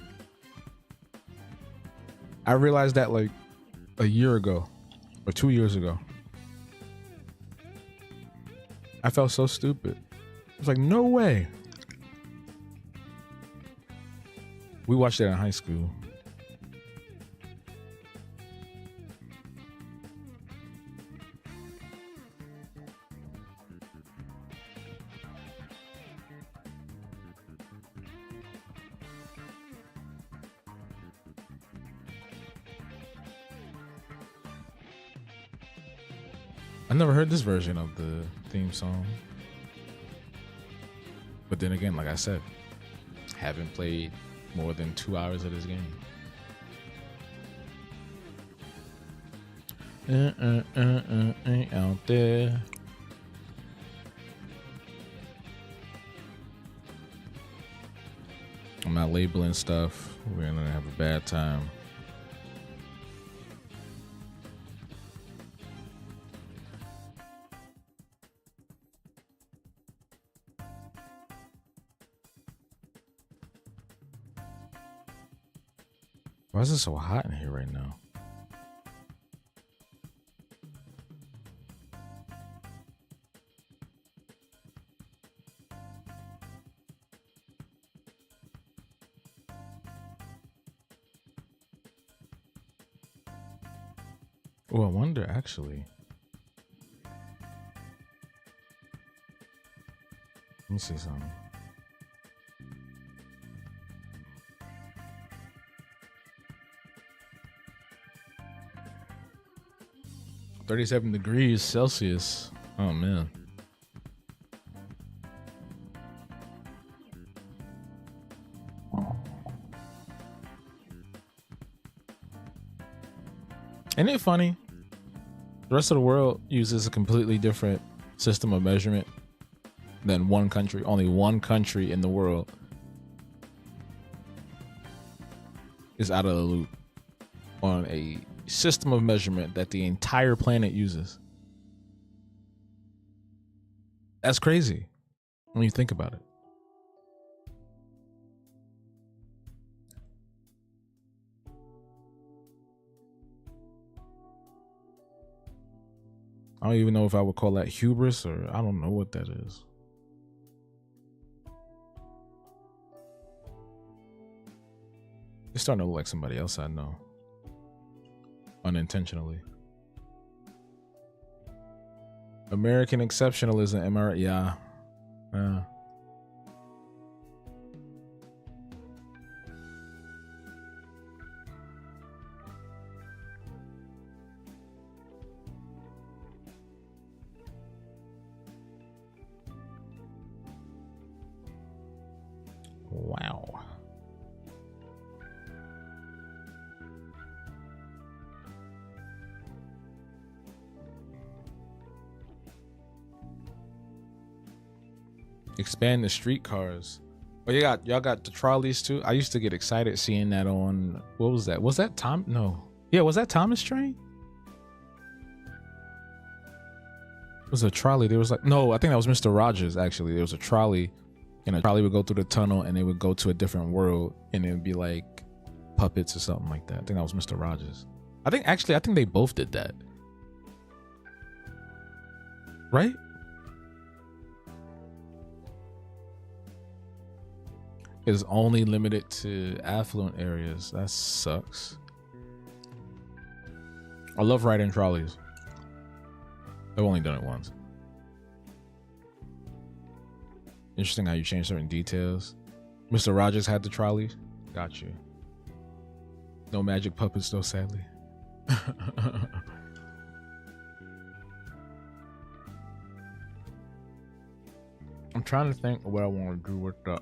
I realized that like a year ago or 2 years ago. I felt so stupid. I was like, no way. We watched it in high school. I never heard this version of the theme song. But then again, like I said, haven't played more than 2 hours of this game. Out there. I'm not labeling stuff. We're gonna have a bad time. Why is it so hot in here right now? Oh, I wonder actually. Let me see something. $37 degrees Celsius. Oh man. Isn't it funny? The rest of the world uses a completely different system of measurement than one country. Only one country in the world is out of the loop on a system of measurement that the entire planet uses. That's crazy when you think about it. I don't even know if I would call that hubris, or I don't know what that is. It's starting to look like somebody else I know. Unintentionally. American exceptionalism, am I right? Yeah. Wow. Expand the streetcars. But y'all got the trolleys too. I used to get excited seeing that on, what was that? Was that Tom? No. Yeah, was that Thomas Train? It was a trolley. There was like, no, I think that was Mr. Rogers actually. There was a trolley, and a trolley would go through the tunnel and it would go to a different world, and it would be like puppets or something like that. I think that was Mr. Rogers. I think they both did that. Right? Is only limited to affluent areas. That sucks. I love riding trolleys. I've only done it once. Interesting how you change certain details. Mr. Rogers had the trolleys. Got you. No magic puppets though, sadly. I'm trying to think of what I want to do with the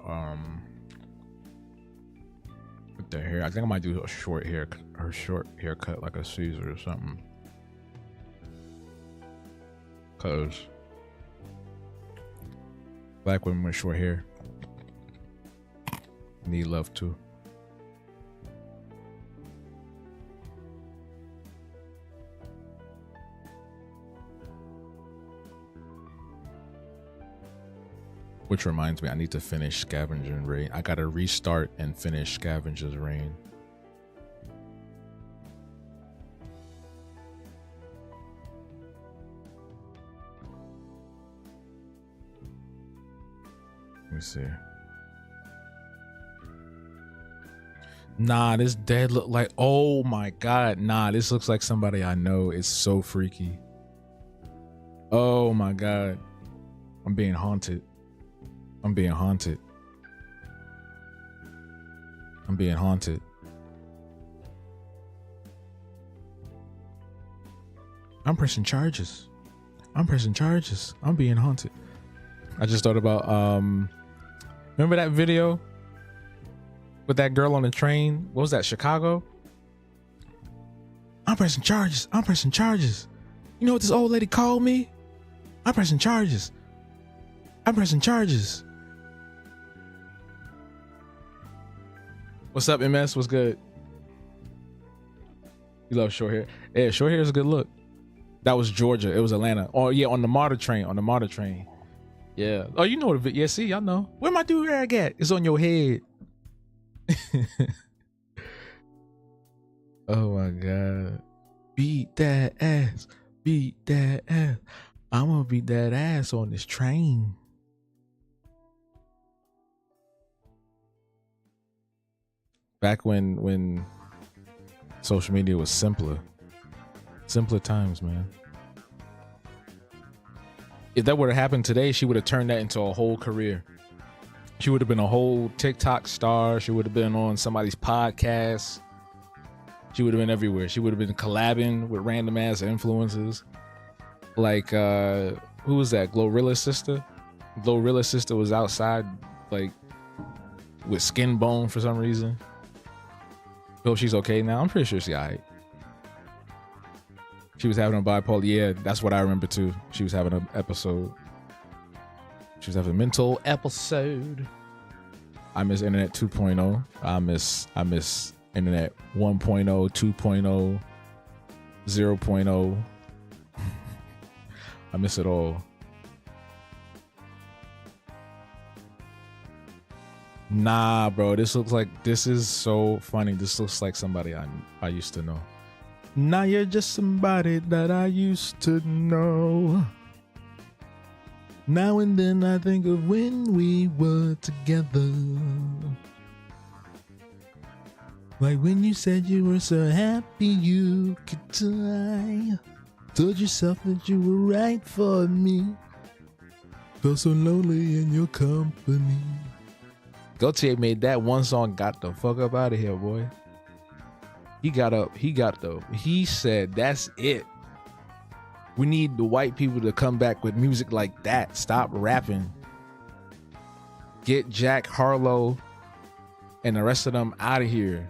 hair. I think I might do a short haircut like a Caesar or something. Cause black women with short hair need love too. Which reminds me, I need to finish Scavenger's Reign. I gotta restart and finish Scavenger's Reign. Let me see. Nah, this dead look like, oh my God. Nah, this looks like somebody I know. It's so freaky. Oh my God. I'm being haunted. I'm being haunted. I'm being haunted. I'm pressing charges. I'm pressing charges. I'm being haunted. I just thought about, remember that video with that girl on the train? What was that, Chicago? I'm pressing charges. I'm pressing charges. You know what this old lady called me? I'm pressing charges. I'm pressing charges. What's up, MS? What's good? You love short hair? Yeah, short hair is a good look. That was Georgia. It was Atlanta. Oh yeah, on the MARTA train. On the MARTA train. Yeah. Oh, you know the. Yeah, see, y'all know. Where my do rag at? It's on your head. Oh my God. Beat that ass. Beat that ass. I'm gonna beat that ass on this train. Back when social media was simpler times, man. If that would have happened today, she would have turned that into a whole career. She would have been a whole TikTok star. She would have been on somebody's podcast. She would have been everywhere. She would have been collabing with random ass influencers. Like, who was that? Glorilla's sister? Glorilla's sister was outside, like, with skin bone for some reason. Hope she's okay now. I'm pretty sure she's alright. She was having a bipolar. Yeah, that's what I remember too. She was having an episode. She was having a mental episode. I miss Internet 2.0. I miss Internet 1.0, 2.0, 0.0. I miss it all. Nah, bro, this is so funny. This looks like somebody I used to know. Now you're just somebody that I used to know. Now and then I think of when we were together. Like when you said you were so happy you could die. Told yourself that you were right for me. Felt so lonely in your company. Gaultier made that one song, got the fuck up out of here, boy. He said, that's it. We need the white people to come back with music like that. Stop rapping. Get Jack Harlow and the rest of them out of here.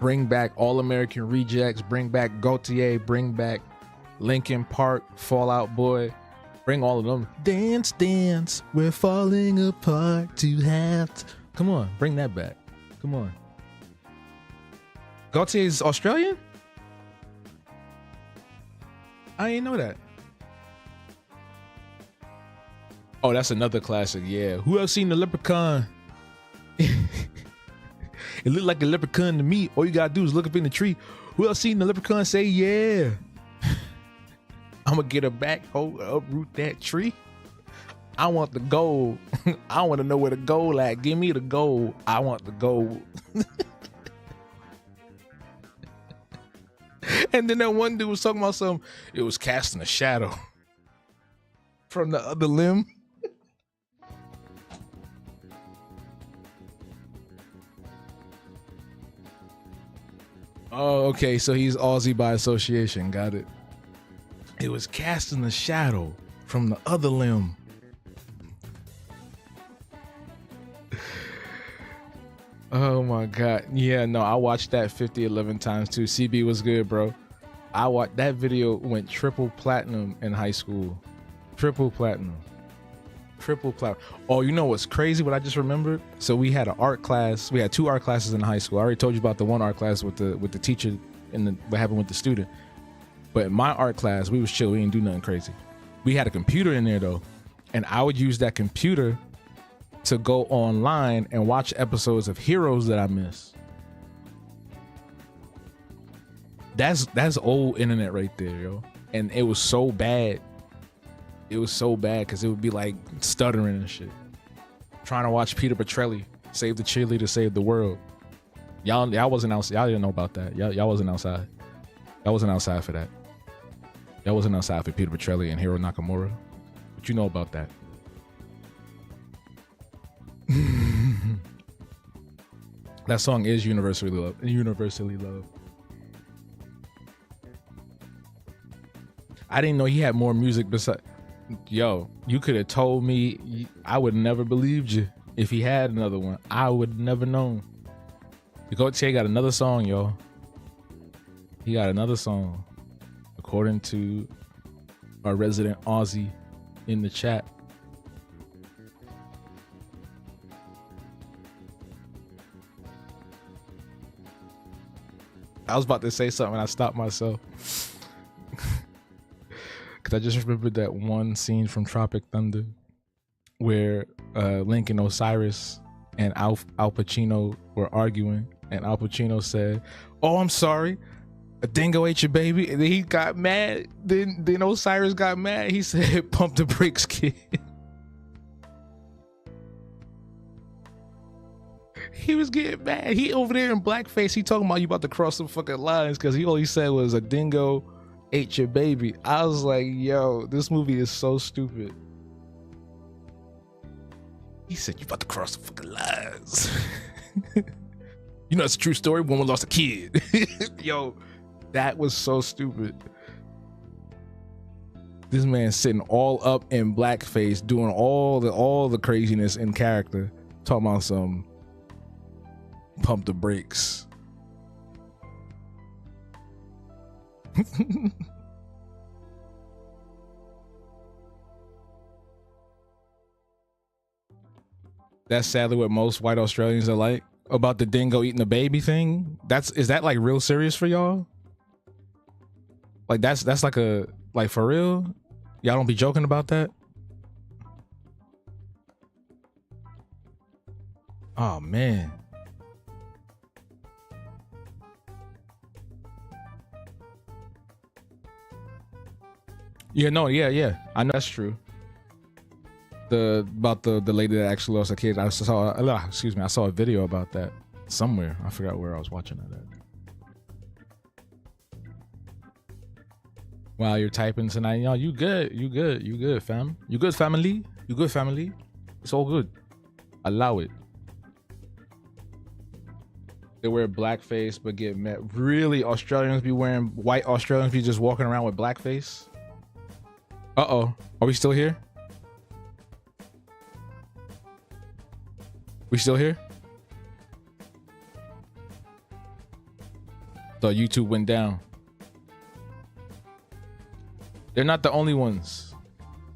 Bring back All American Rejects. Bring back Gaultier. Bring back Linkin Park, Fall Out Boy. Bring all of them. Dance, dance, we're falling apart. To have to Come on, bring that back. Come on. Gaultier's Australian? I didn't know that. Oh, that's another classic. Yeah. Who else seen the Leprechaun? It looked like a leprechaun to me. All you gotta do is look up in the tree. Who else seen the Leprechaun? Say yeah. I'm gonna get her back, uproot that tree. I want the gold. I want to know where the gold at. Give me the gold. I want the gold. And then that one dude was talking about something. It was casting a shadow from the other limb. Oh, okay. So he's Aussie by association. Got it. It was casting a shadow from the other limb. Oh my God. Yeah, no, I watched that 11 times too. CB was good, bro. I watched that video, went triple platinum in high school. Triple platinum. Oh, you know what's crazy? What I just remembered? So we had an art class. We had 2 art classes in high school. I already told you about the one art class with the teacher and what happened with the student. But in my art class, we was chill. We didn't do nothing crazy. We had a computer in there though, and I would use that computer to go online and watch episodes of Heroes that I miss. That's old internet right there, yo. And it was so bad. It was so bad because it would be like stuttering and shit. Trying to watch Peter Petrelli save the cheerleader, save the world. Y'all wasn't outside. Y'all didn't know about that. Y'all wasn't outside. Y'all wasn't outside for that. Y'all wasn't outside for Peter Petrelli and Hiro Nakamura. But you know about that. That song is universally loved. I didn't know he had more music besides. Yo, you could have told me. I would never believed you if he had another one. I would never known. Gaultier got another song, yo. He got another song, according to our resident Aussie in the chat. I was about to say something and I stopped myself. Because I just remembered that one scene from Tropic Thunder where Lincoln Osiris and Al Pacino were arguing, and Al Pacino said, "Oh, I'm sorry, a dingo ate your baby." And then he got mad. Then Osiris got mad. He said, "Pump the brakes, kid." He was getting mad. He over there in blackface. He talking about you about to cross some fucking lines because all he said was a dingo ate your baby. I was like, yo, this movie is so stupid. He said, you about to cross the fucking lines. You know, it's a true story. Woman lost a kid. Yo, that was so stupid. This man sitting all up in blackface, doing all the craziness in character, talking about some pump the brakes. That's sadly what most white Australians are like about the dingo eating the baby thing. Is that like real serious for y'all? Like that's like for real? Y'all don't be joking about that? Oh man. Yeah, no, yeah. I know that's true. About the lady that actually lost a kid. I saw a video about that somewhere. I forgot where I was watching that at. Wow, you're typing tonight. Yo, you good, fam. You good, family. It's all good. Allow it. They wear blackface but get met. Really, white Australians be just walking around with blackface? Uh-oh. Are we still here? We still here? So YouTube went down. They're not the only ones.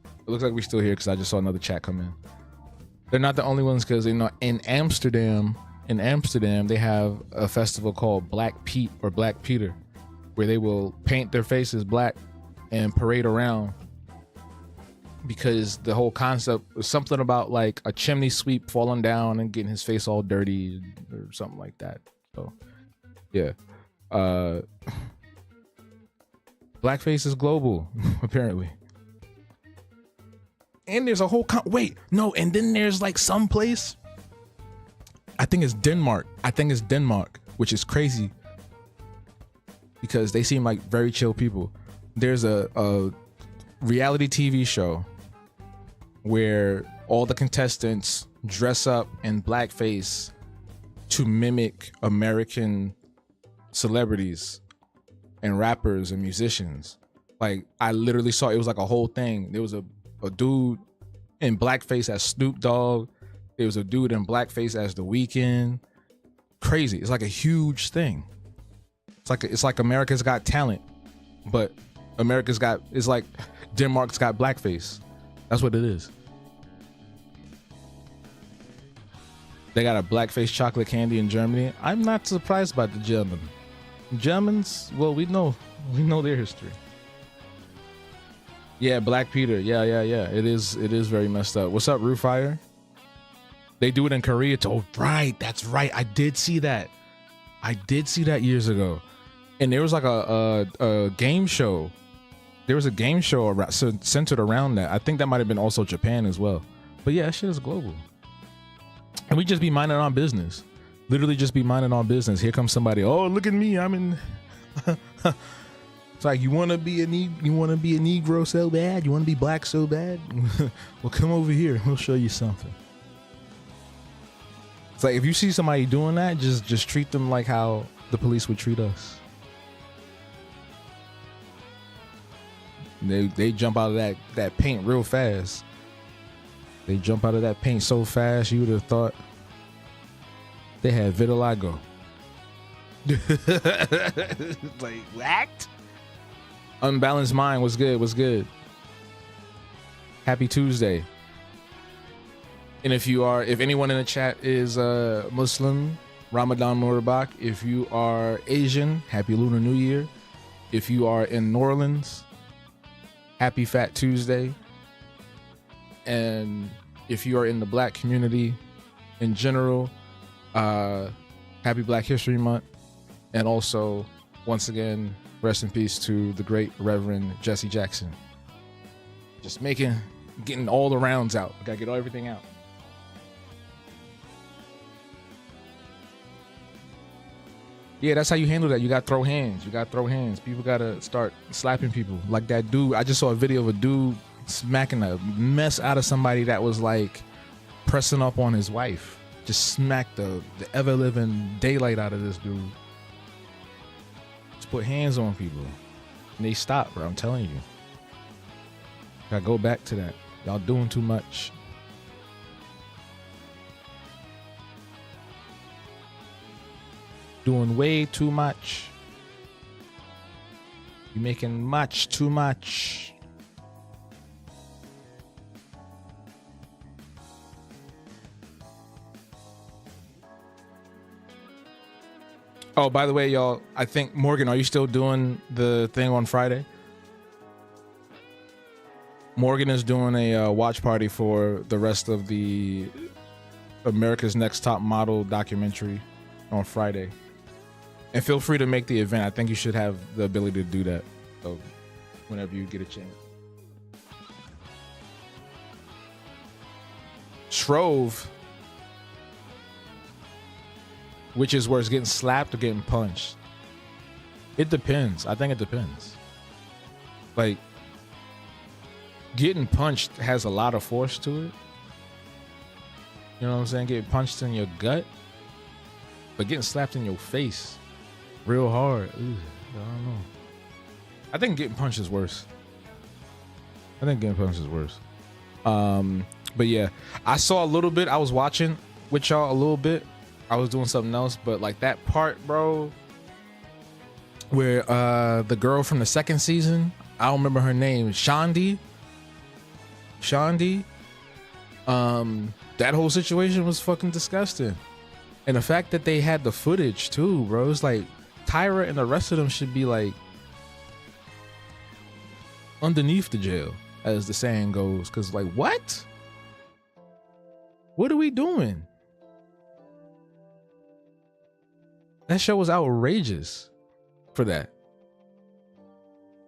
It looks like we're still here because I just saw another chat come in. They're not the only ones because in Amsterdam, they have a festival called Black Pete or Black Peter, where they will paint their faces black and parade around, because the whole concept was something about like a chimney sweep falling down and getting his face all dirty or something like that. So yeah, blackface is global apparently. And there's a whole and then there's like some place, I think it's Denmark, which is crazy because they seem like very chill people. There's a reality TV show where all the contestants dress up in blackface to mimic American celebrities and rappers and musicians. Like, I literally saw, it was like a whole thing. There was a dude in blackface as Snoop Dogg. There was a dude in blackface as The Weeknd. Crazy. It's like a huge thing. It's like America's Got Talent, but it's like Denmark's got blackface. That's what it is. They got a blackface chocolate candy in Germany. I'm not surprised by the Germans. Well, we know their history. Yeah, Black Peter. Yeah. It is very messed up. What's up, Roofire? They do it in Korea too. Right, that's right. I did see that years ago. And there was like a game show. There was a game show centered around that. I think that might have been also Japan as well. But yeah, that shit is global. And we just be minding our business. Literally just be minding our business. Here comes somebody. Oh, look at me. I'm in. It's like, you want to be a Negro so bad? You want to be black so bad? Well, come over here. We'll show you something. It's like, if you see somebody doing that, just treat them like how the police would treat us. They jump out of that paint real fast. They jump out of that paint so fast, you would have thought they had vitiligo. Like, what? Unbalanced Mind was good. Happy Tuesday. And if anyone in the chat is Muslim, Ramadan Mubarak. If you are Asian, happy Lunar New Year. If you are in New Orleans, happy Fat Tuesday. And if you are in the black community in general, happy Black History Month. And also, once again, rest in peace to the great Reverend Jesse Jackson. Just getting all the rounds out. Gotta get everything out. Yeah, that's how you handle that. You gotta throw hands. People gotta start slapping people. Like that dude. I just saw a video of a dude smacking the mess out of somebody that was like pressing up on his wife. Just smacked the ever living daylight out of this dude. Put hands on people and they stop, bro. I'm telling you, gotta go back to that. Y'all doing too much. Doing way too much. You're making much too much. Oh, by the way, y'all, I think, Morgan, are you still doing the thing on Friday? Morgan is doing a watch party for the rest of the America's Next Top Model documentary on Friday. And feel free to make the event. I think you should have the ability to do that. So whenever you get a chance. Shrove. Which is worse, getting slapped or getting punched? It depends. I think it depends. Like, getting punched has a lot of force to it. You know what I'm saying? Getting punched in your gut. But getting slapped in your face real hard. I don't know. I think getting punched is worse. But yeah, I saw a little bit. I was watching with y'all a little bit. I was doing something else, but like that part, bro, where the girl from the second season, I don't remember her name, Shandi, the That whole situation was fucking disgusting. And the fact that they had the footage too, bro, it's like Tyra and the rest of them should be like underneath the jail, as the saying goes. Cause like, what are we doing? That show was outrageous for that.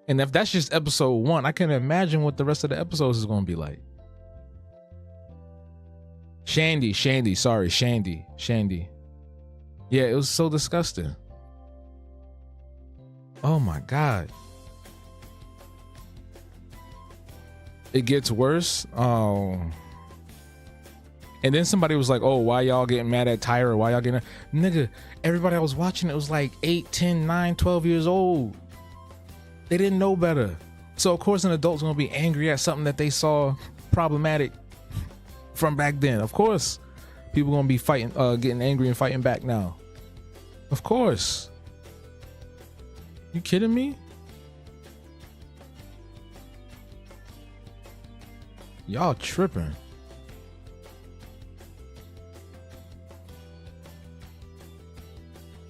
And if that's just episode 1, I can imagine what the rest of the episodes is going to be like. Shandy. Yeah, it was so disgusting. Oh my God. It gets worse. Oh. And then somebody was like, oh, why y'all getting mad at Tyra? Why y'all getting... Nigga, everybody I was watching, it was like 8, 10, 9, 12 years old. They didn't know better. So of course an adult's gonna be angry at something that they saw problematic from back then. Of course people gonna be fighting, getting angry and fighting back now. Of course. You kidding me? Y'all tripping.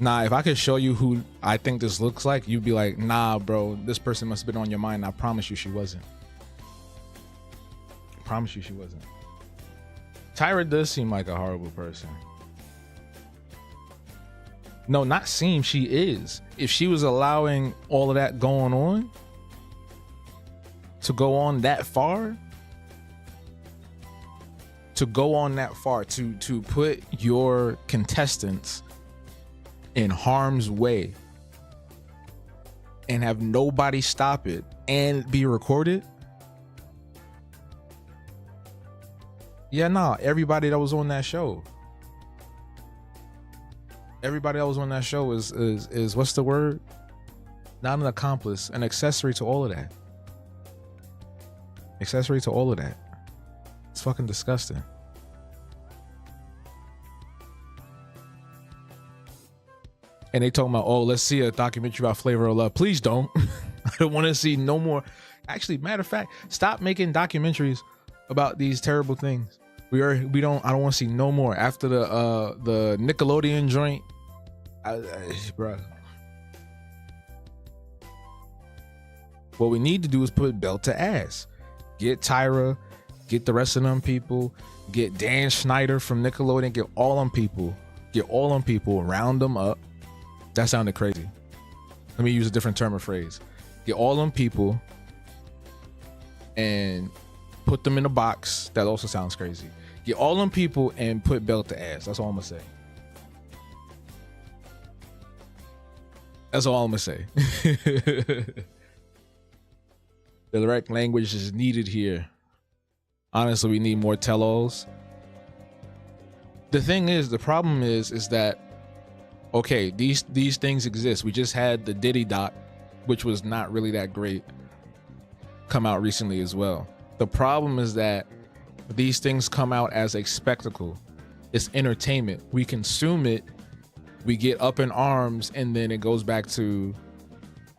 Nah, if I could show you who I think this looks like, you'd be like, nah, bro, this person must have been on your mind. I promise you she wasn't. I promise you she wasn't. Tyra does seem like a horrible person. No, not seem, she is. If she was allowing all of that going on to go on that far, to put your contestants in harm's way and have nobody stop it and be recorded. Yeah, nah, everybody that was on that show. Everybody that was on that show is what's the word? Not an accomplice, an accessory to all of that. Accessory to all of that. It's fucking disgusting. And they talking about, oh, let's see a documentary about Flavor of Love. Please don't. I don't want to see no more. Actually, matter of fact, stop making documentaries about these terrible things. I don't want to see no more after the Nickelodeon joint. Bro. What we need to do is put belt to ass. Get Tyra, get the rest of them people, get Dan Schneider from Nickelodeon, get all them people, round them up. That sounded crazy. Let me use a different term or phrase. Get all them people and put them in a box. That also sounds crazy. Get all them people and put belt to ass. That's all I'm gonna say. That's all I'm gonna say. The direct language is needed here. Honestly, we need more tell-alls. The problem is that, okay, these things exist. We just had the Diddy doc, which was not really that great, come out recently as well. The problem is that these things come out as a spectacle. It's entertainment. We consume it, we get up in arms, and then it goes back to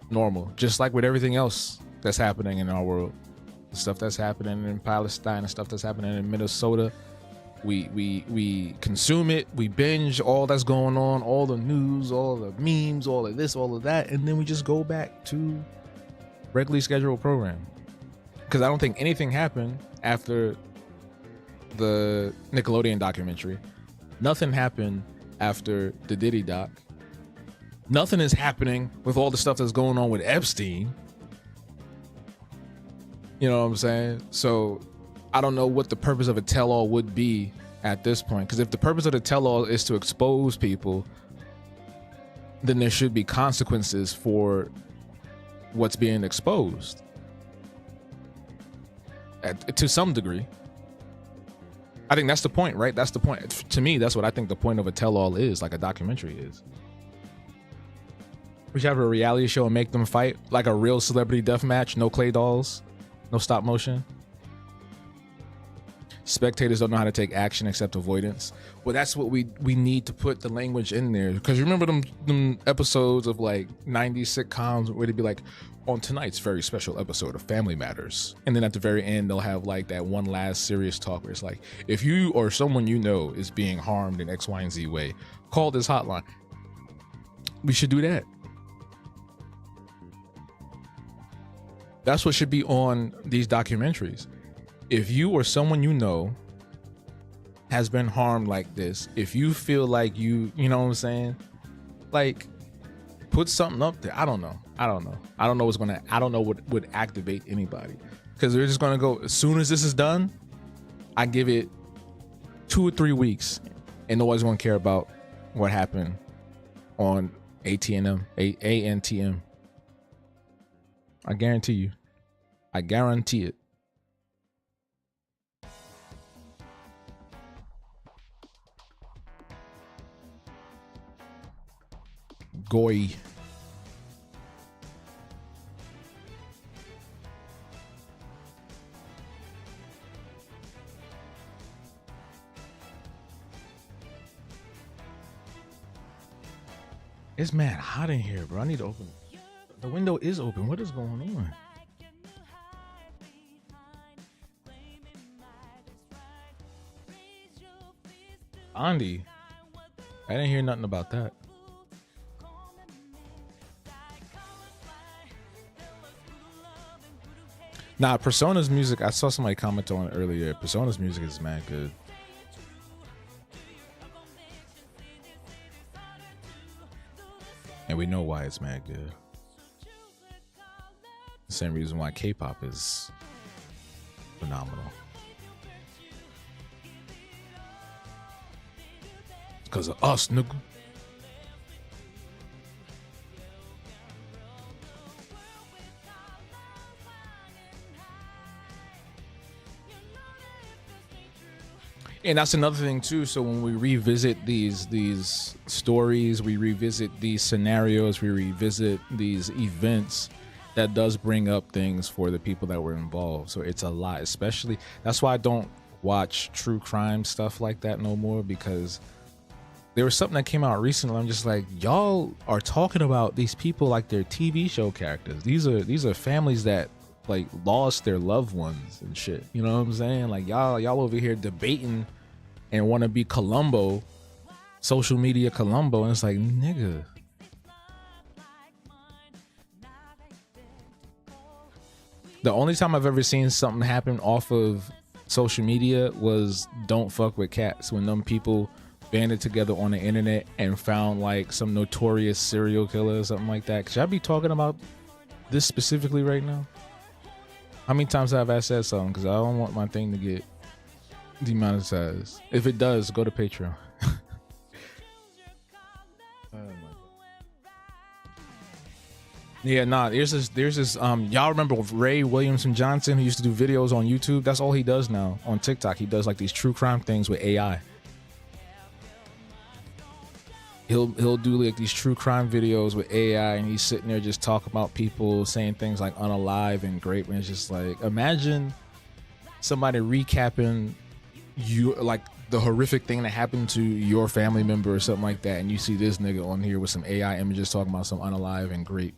normal. Just like with everything else that's happening in our world. The stuff that's happening in Palestine and stuff that's happening in Minnesota. We consume it, we binge all that's going on, all the news, all the memes, all of this, all of that, and then we just go back to regularly scheduled program. Because I don't think anything happened after the Nickelodeon documentary. Nothing happened after the Diddy doc. Nothing is happening with all the stuff that's going on with Epstein. You know what I'm saying? So I don't know what the purpose of a tell-all would be at this point. Because if the purpose of the tell-all is to expose people, then there should be consequences for what's being exposed. To some degree. I think that's the point, right? That's the point. To me, that's what I think the point of a tell-all is, like a documentary is. We should have a reality show and make them fight like a real celebrity death match, no clay dolls, no stop motion. Spectators don't know how to take action except avoidance. Well, that's what we need to put the language in there, because you remember them episodes of like 90s sitcoms where they'd be like, on tonight's very special episode of Family Matters, and then at the very end they'll have like that one last serious talk where it's like, if you or someone you know is being harmed in X, Y, and Z way, call this hotline. We should do that. That's what should be on these documentaries. If you or someone you know has been harmed like this, if you feel like you know what I'm saying, like, put something up there. I don't know what would activate anybody, because they're just gonna go, as soon as this is done, I give it 2 or 3 weeks and nobody's gonna care about what happened on ANTM. I guarantee you. I guarantee it. Goy. It's mad hot in here, bro. I need to open. The window is open. What is going on? Andy, I didn't hear nothing about that. Nah, Persona's music, I saw somebody comment on it earlier. Persona's music is mad good. And we know why it's mad good. The same reason why K-pop is phenomenal. Because of us, nigga. And that's another thing too. So when we revisit these stories, we revisit these scenarios, we revisit these events, that does bring up things for the people that were involved. So it's a lot, especially, that's why I don't watch true crime stuff like that no more, because there was something that came out recently. I'm just like, y'all are talking about these people like they're TV show characters. These are families that like lost their loved ones and shit. You know what I'm saying? Like y'all over here debating and want to be Columbo, social media Columbo, and it's like, nigga. The only time I've ever seen something happen off of social media was Don't Fuck With Cats, when them people banded together on the internet and found like some notorious serial killer or something like that. Should I be talking about this specifically right now? How many times have I said something? Because I don't want my thing to get demonetized. If it does, go to Patreon. Yeah, nah, there's this y'all remember Ray Williamson Johnson, who used to do videos on YouTube? That's all he does now on TikTok. He does like these true crime things with AI. He'll do like these true crime videos with AI, and he's sitting there just talking about people saying things like unalive and great, and it's just like, imagine somebody recapping you like the horrific thing that happened to your family member or something like that, and you see this nigga on here with some AI images talking about some unalive and great.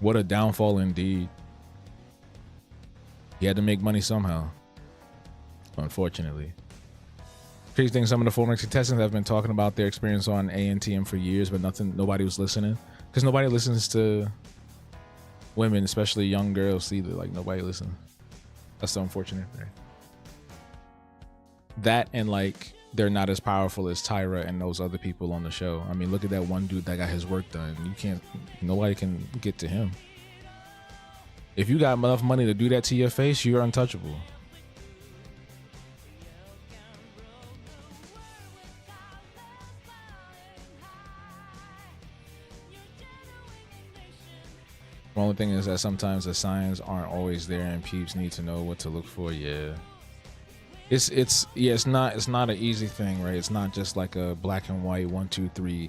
What a downfall indeed. He had to make money somehow, unfortunately. Crazy thing, some of the former contestants have been talking about their experience on ANTM for years, but nobody was listening, because nobody listens to women, especially young girls either. Like, nobody listens. That's the unfortunate thing. That, and like, they're not as powerful as Tyra and those other people on the show. I mean, look at that one dude that got his work done. Nobody can get to him. If you got enough money to do that to your face, you're untouchable. The only thing is that sometimes the signs aren't always there, and peeps need to know what to look for. Yeah. It's not an easy thing, right? It's not just like a black and white 1, 2, 3,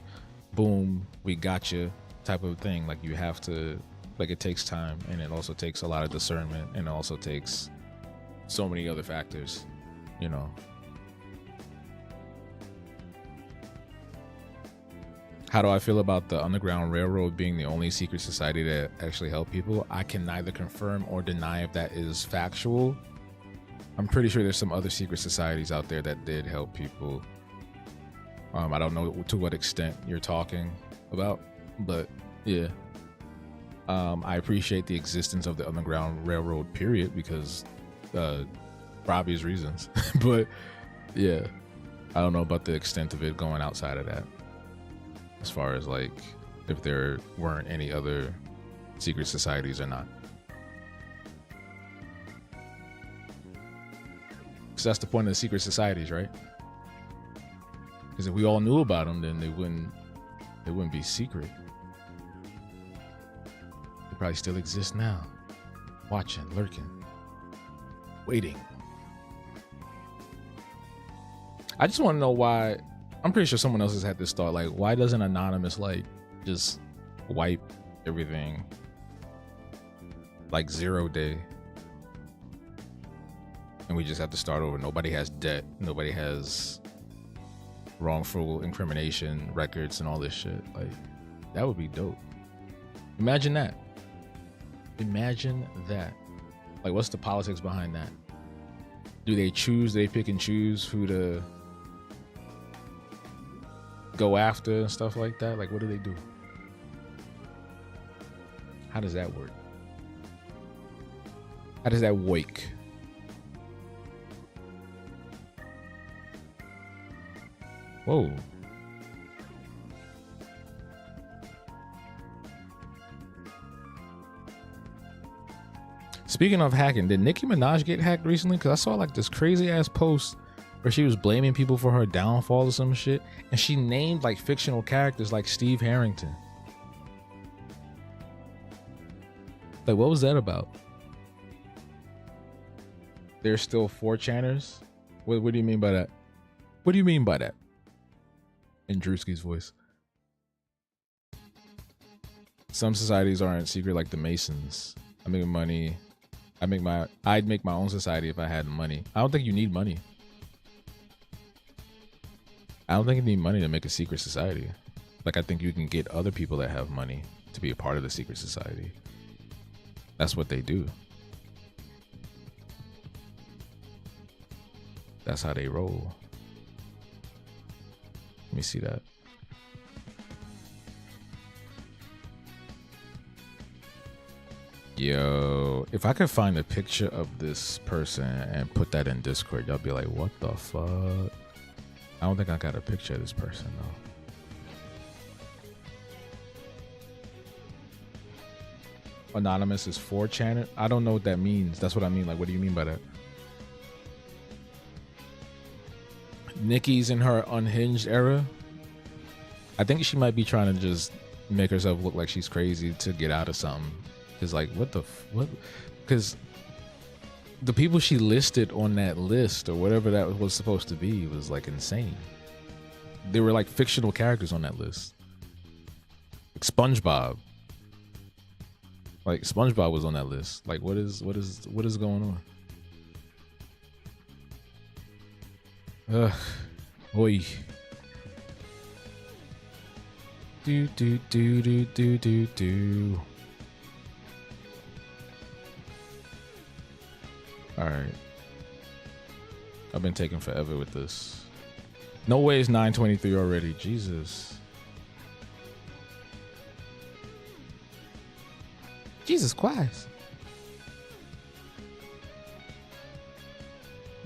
boom, we got you type of thing. Like, you have to Like it takes time, and it also takes a lot of discernment, and it also takes so many other factors, you know. How do I feel about the Underground Railroad being the only secret society that actually helped people? I can neither confirm or deny if that is factual. I'm pretty sure there's some other secret societies out there that did help people. I don't know to what extent you're talking about, but yeah. I appreciate the existence of the Underground Railroad, period, because for obvious reasons. But yeah, I don't know about the extent of it going outside of that. As far as like if there weren't any other secret societies or not. Because that's the point of the secret societies, right? Because if we all knew about them, then they wouldn't be secret. They probably still exist now. Watching, lurking, waiting. I just want to know why. I'm pretty sure someone else has had this thought. Like, why doesn't Anonymous like just wipe everything? Like 0 day. And we just have to start over. Nobody has debt. Nobody has wrongful incrimination records and all this shit. Like, that would be dope. Imagine that. Imagine that. Like, what's the politics behind that? Do they pick and choose who to go after and stuff like that? Like, what do they do? How does that work? How does that work? Whoa. Speaking of hacking, did Nicki Minaj get hacked recently? Because I saw like this crazy ass post where she was blaming people for her downfall or some shit, and she named like fictional characters like Steve Harrington. Like, what was that about? There's still 4chaners? What do you mean by that? What do you mean by that? In Drewski's voice. Some societies aren't secret, like the Masons. I make money. I'd make my own society if I had money. I don't think you need money. I don't think you need money to make a secret society. Like, I think you can get other people that have money to be a part of the secret society. That's what they do. That's how they roll. Let me see that. Yo, if I could find a picture of this person and put that in Discord, y'all be like, what the fuck? I don't think I got a picture of this person though. Anonymous is 4chan. I don't know what that means. That's what I mean. Like, what do you mean by that? Nicki's in her unhinged era. I think she might be trying to just make herself look like she's crazy to get out of something. Cause like, what? Because the people she listed on that list or whatever that was supposed to be was like insane. They were like fictional characters on that list. Like SpongeBob. Like SpongeBob was on that list. Like, what is going on? Ugh, boy. Do. All right. I've been taking forever with this. No way it's 9:23 already. Jesus. Jesus Christ.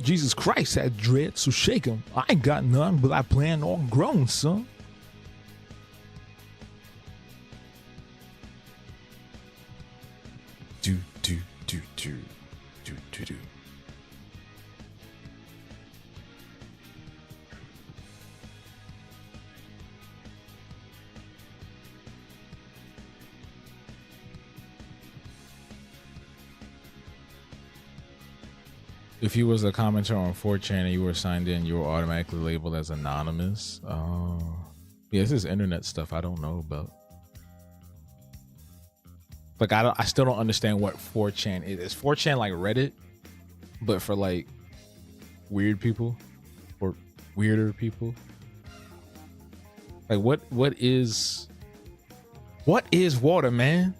Jesus Christ had dread, so shake him. I ain't got none, but I plan on growing, son. Do. If you was a commenter on 4chan and you were signed in, you were automatically labeled as anonymous. Oh, yeah, this is internet stuff I don't know about. Like I still don't understand what 4chan is. Is 4chan like Reddit, but for like weird people or weirder people? Like what is water, man?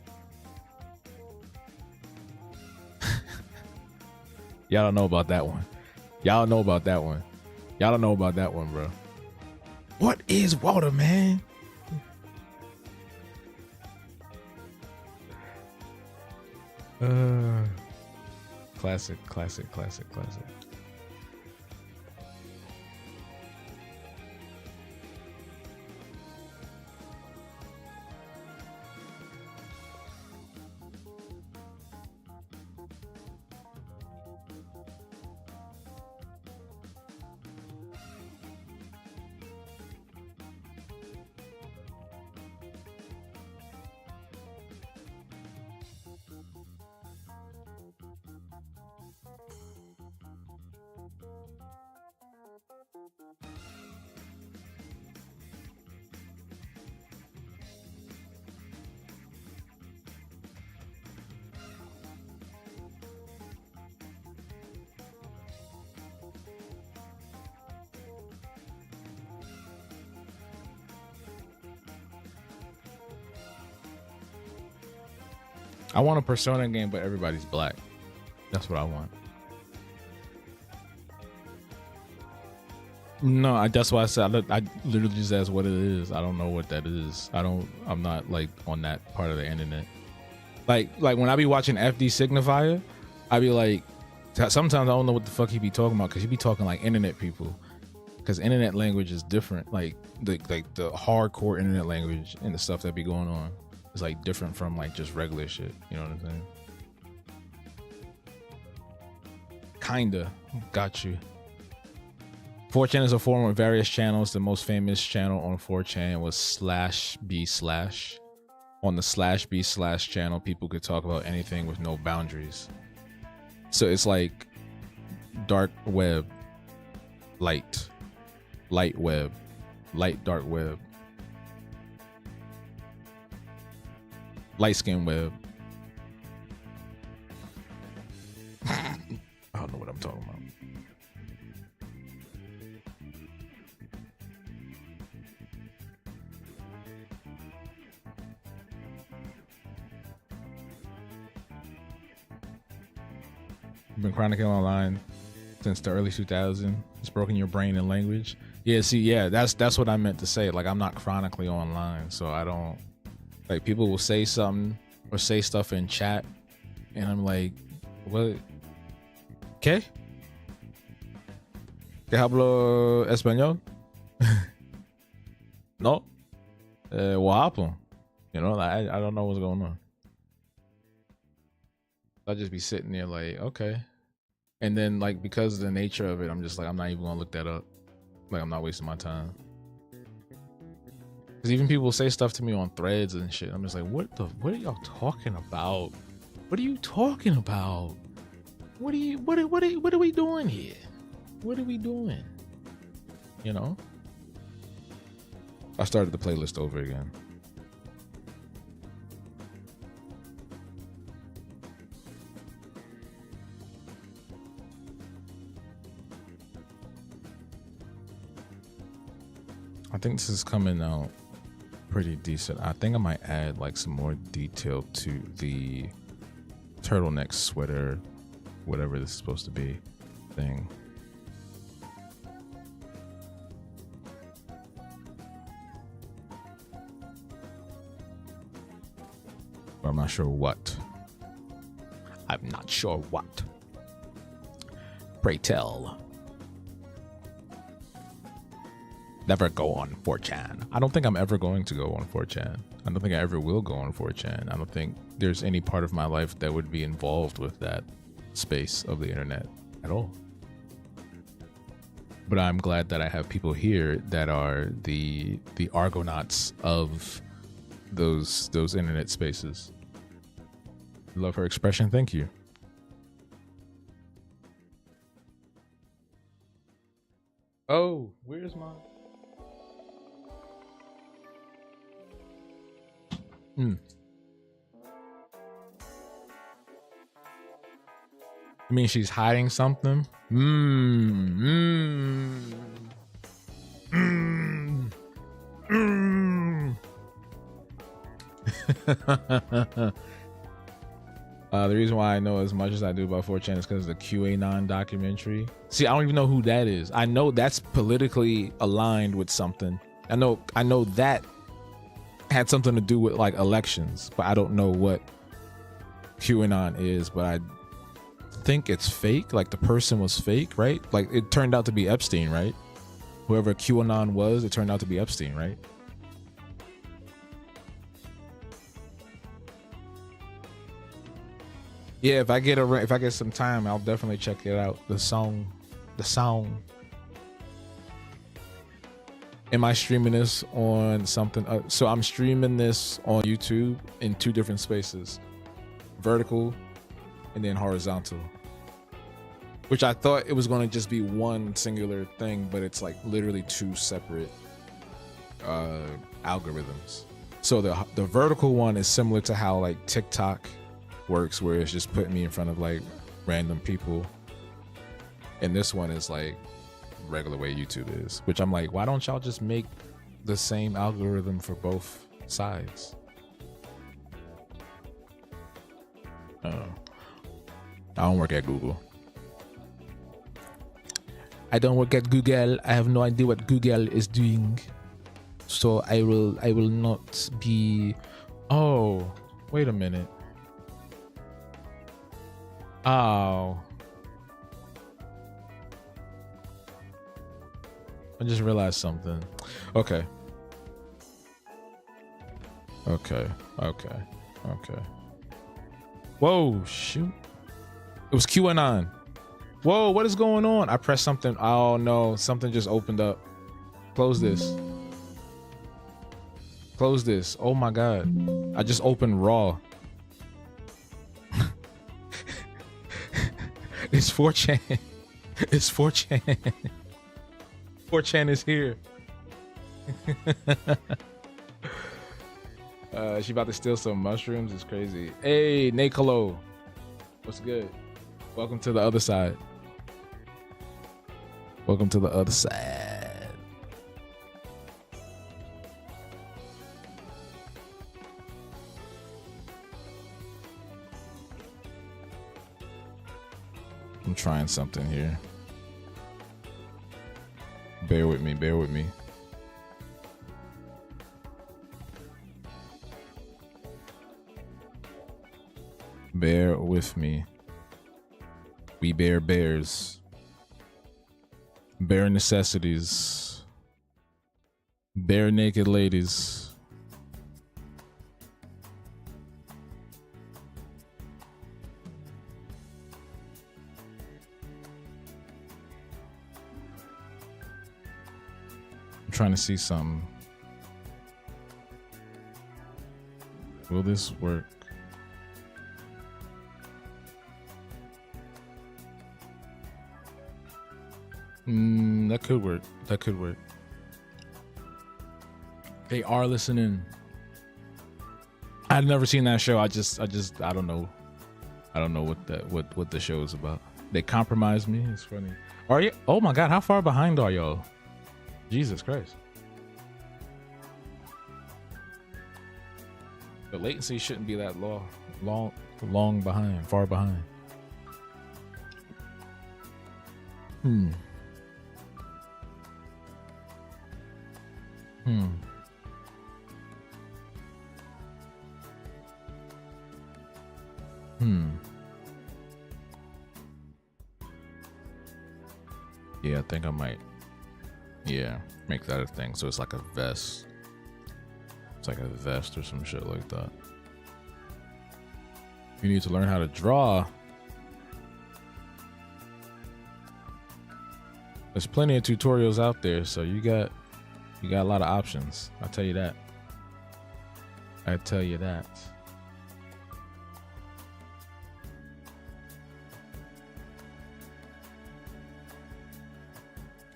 Y'all don't know about that one. Y'all don't know about that one. Y'all don't know about that one, bro. What is water, man? Classic. I want a Persona game, but everybody's black. That's what I want. No, that's why I said I literally just asked what it is. I don't know what that is. I'm not like on that part of the internet. Like when I be watching FD Signifier, I be like, sometimes I don't know what the fuck he be talking about because he be talking like internet people. Because internet language is different. Like the hardcore internet language and the stuff that be going on is like different from like just regular shit. You know what I'm saying? Kinda. Got you. 4chan is a forum with various channels. The most famous channel on 4chan was /b/. On the /b/ channel, people could talk about anything with no boundaries. So it's like dark web, light web, light dark web, light skin web. I don't know what I'm talking about. Been chronicling online since the early 2000s. It's broken your brain and language. Yeah, see, yeah, that's what I meant to say. Like, I'm not chronically online, so I don't like people will say something or say stuff in chat, and I'm like, what? ¿Qué? ¿Que hablo español? No. What happened? You know, like, I don't know what's going on. I'll just be sitting there like, okay. And then like because of the nature of it, I'm just like, I'm not even gonna look that up. Like I'm not wasting my time. Because even people say stuff to me on threads and shit. I'm just like, what are y'all talking about? What are you talking about? What are we doing here? What are we doing? You know? I started the playlist over again. I think this is coming out pretty decent. I think I might add like some more detail to the turtleneck sweater, whatever this is supposed to be, thing. But I'm not sure what. I'm not sure what. Pray tell. Never go on 4chan. I don't think I'm ever going to go on 4chan. I don't think I ever will go on 4chan. I don't think there's any part of my life that would be involved with that space of the internet at all. But I'm glad that I have people here that are the Argonauts of those internet spaces. Love her expression. Thank you. Oh, where's my... I mean, she's hiding something. The reason why I know as much as I do about 4chan is because of the QAnon documentary. See, I don't even know who that is. I know that's politically aligned with something. I know that had something to do with like elections, but I don't know what QAnon is. But I think it's fake. Like the person was fake, right? Like it turned out to be Epstein, right? Whoever QAnon was, it turned out to be Epstein, right? Yeah, if I get some time, I'll definitely check it out. The song. Am I streaming this on something? So I'm streaming this on YouTube in 2 different spaces, vertical and then horizontal. Which I thought it was going to just be one singular thing, but it's like literally 2 separate algorithms. So the vertical one is similar to how like TikTok works, where it's just putting me in front of like random people, and this one is like regular way YouTube is, which I'm like, why don't y'all just make the same algorithm for both sides? I don't work at Google. I don't work at Google. I have no idea what Google is doing, so I will not be. Oh, wait a minute. Oh, I just realized something. Okay. Whoa, shoot. It was QAnon. Whoa, what is going on? I pressed something. Oh no, something just opened up. Close this. Close this. Oh my God. I just opened Raw. It's 4chan. It's 4chan. 4chan is here. She about to steal some mushrooms. It's crazy. Hey, Nakolo. What's good? Welcome to the other side. Welcome to the other side. I'm trying something here. Bear with me, bear with me. Bear with me. We bear bears. Bare necessities. Bare naked ladies. I'm trying to see something. Will this work? That could work. That could work. They are listening. I've never seen that show. I don't know. I don't know what the show is about. They compromised me. It's funny. Are you? Oh my God! How far behind are y'all? Jesus Christ! The latency shouldn't be that long behind. Far behind. Yeah, I think I might. Yeah, make that a thing. So it's like a vest. It's like a vest or some shit like that. You need to learn how to draw. There's plenty of tutorials out there, so you got a lot of options. I'll tell you that. I tell you that.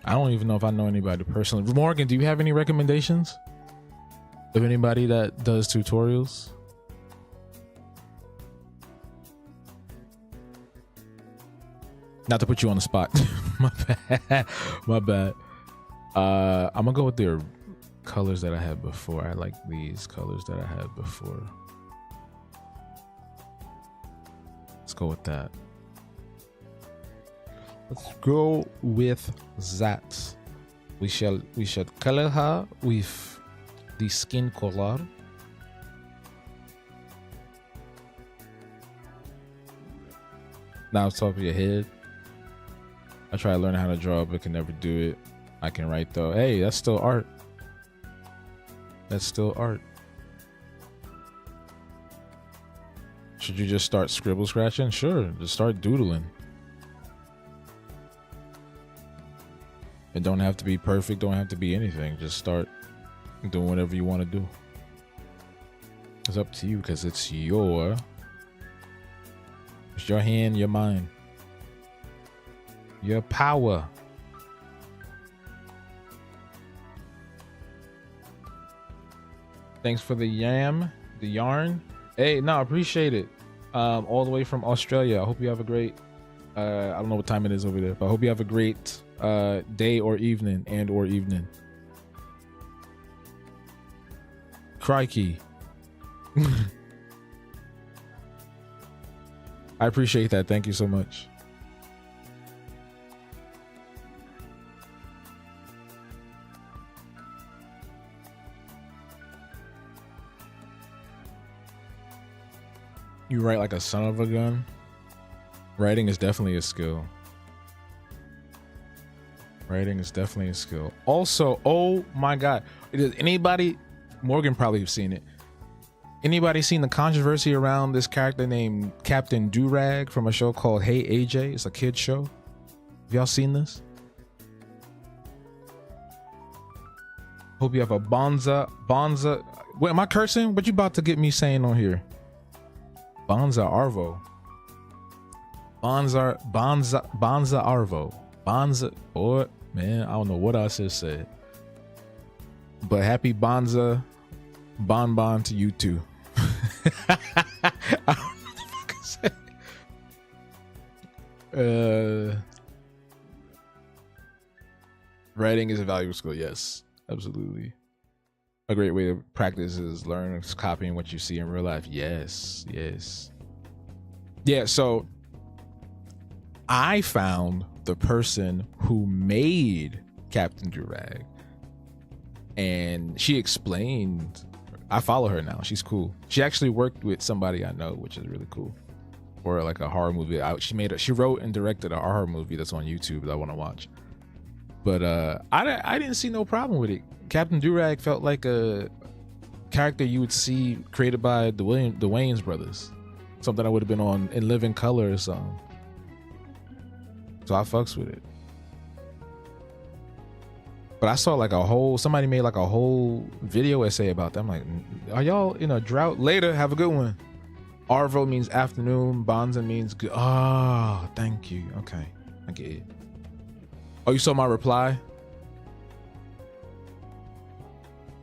I don't even know if I know anybody personally. Morgan, do you have any recommendations of anybody that does tutorials? Not to put you on the spot. My bad. My bad. I'm gonna go with the colors that I had before. I like these colors that I had before. Let's go with that. Let's go with that. We shall color her with the skin color. Now it's top of your head. I try learning how to draw, but can never do it. I can write though. Hey, that's still art. That's still art. Should you just start scribble scratching? Sure, just start doodling. It don't have to be perfect, don't have to be anything. Just start doing whatever you want to do. It's up to you because it's your hand, your mind, your power. Thanks for the yarn. Hey, no, appreciate it. All the way from Australia. I hope you have a great I don't know what time it is over there, but I hope you have a great day or evening or evening. Crikey. I appreciate that. Thank you so much. You write like a son of a gun. Writing is definitely a skill. Writing is definitely a skill. Also, oh my God. Does anybody, Morgan probably have seen it. Anybody seen the controversy around this character named Captain Durag from a show called Hey AJ? It's a kid's show. Have y'all seen this? Hope you have a Bonza. Wait, am I cursing? What you about to get me saying on here? Bonza Arvo. Bonza Arvo. Bonza, boy, man, I don't know what I just said. But happy Bonza Bonbon to you too. I don't know what the fuck I said. Writing is a valuable skill. Yes, absolutely. A great way to practice is learn copying what you see in real life. Yes, yes. Yeah, so I found the person who made Captain Durag, and she explained. I follow her now. She's cool. She actually worked with somebody I know, which is really cool. Or like a horror movie. She wrote and directed a horror movie that's on YouTube that I want to watch. But I didn't see no problem with it. Captain Durag felt like a character you would see created by the Wayans brothers. Something that would have been on In Living Color or something. So I fucks with it. But I saw like somebody made like a whole video essay about that. I'm like, are y'all in a drought? Later, have a good one. Arvo means afternoon. Bonza means good. Oh, thank you. Okay, I get it. Oh, you saw my reply?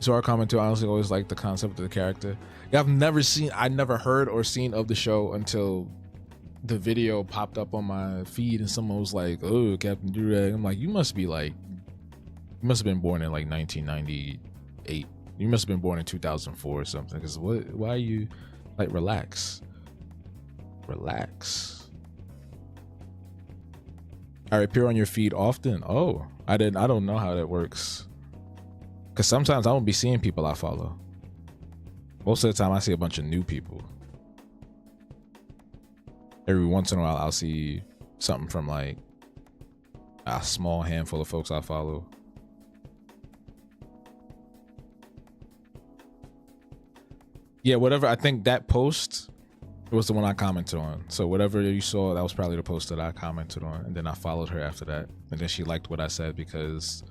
So our comment too, I honestly always like the concept of the character. Yeah, I never heard or seen of the show until the video popped up on my feed and someone was like, oh, Captain Durag. I'm like, you must have been born in like 1998. You must have been born in 2004 or something. Because why are you like, relax. I appear on your feed often. Oh, I don't know how that works. Because sometimes I won't be seeing people I follow. Most of the time I see a bunch of new people. Every once in a while I'll see something from like a small handful of folks I follow. Yeah, whatever. I think that post was the one I commented on. So whatever you saw, that was probably the post that I commented on. And then I followed her after that. And then she liked what I said because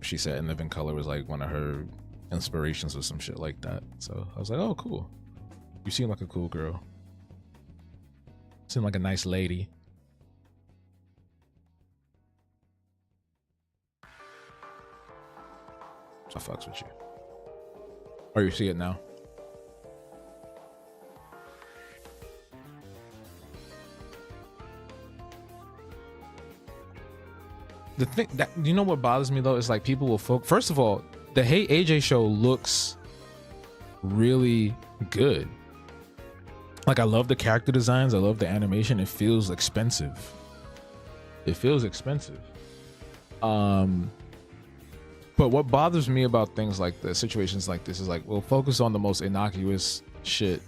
she said In Living Color was like one of her inspirations or some shit like that. So I was like, oh, cool. You seem like a cool girl. Seem like a nice lady. So I fucks with you. Or you see it now? the thing that, you know what bothers me though is like people will first of all, the Hey AJ show looks really good. Like I love the character designs, I love the animation. It feels expensive. But what bothers me about things like this, situations like this, is like we'll focus on the most innocuous shit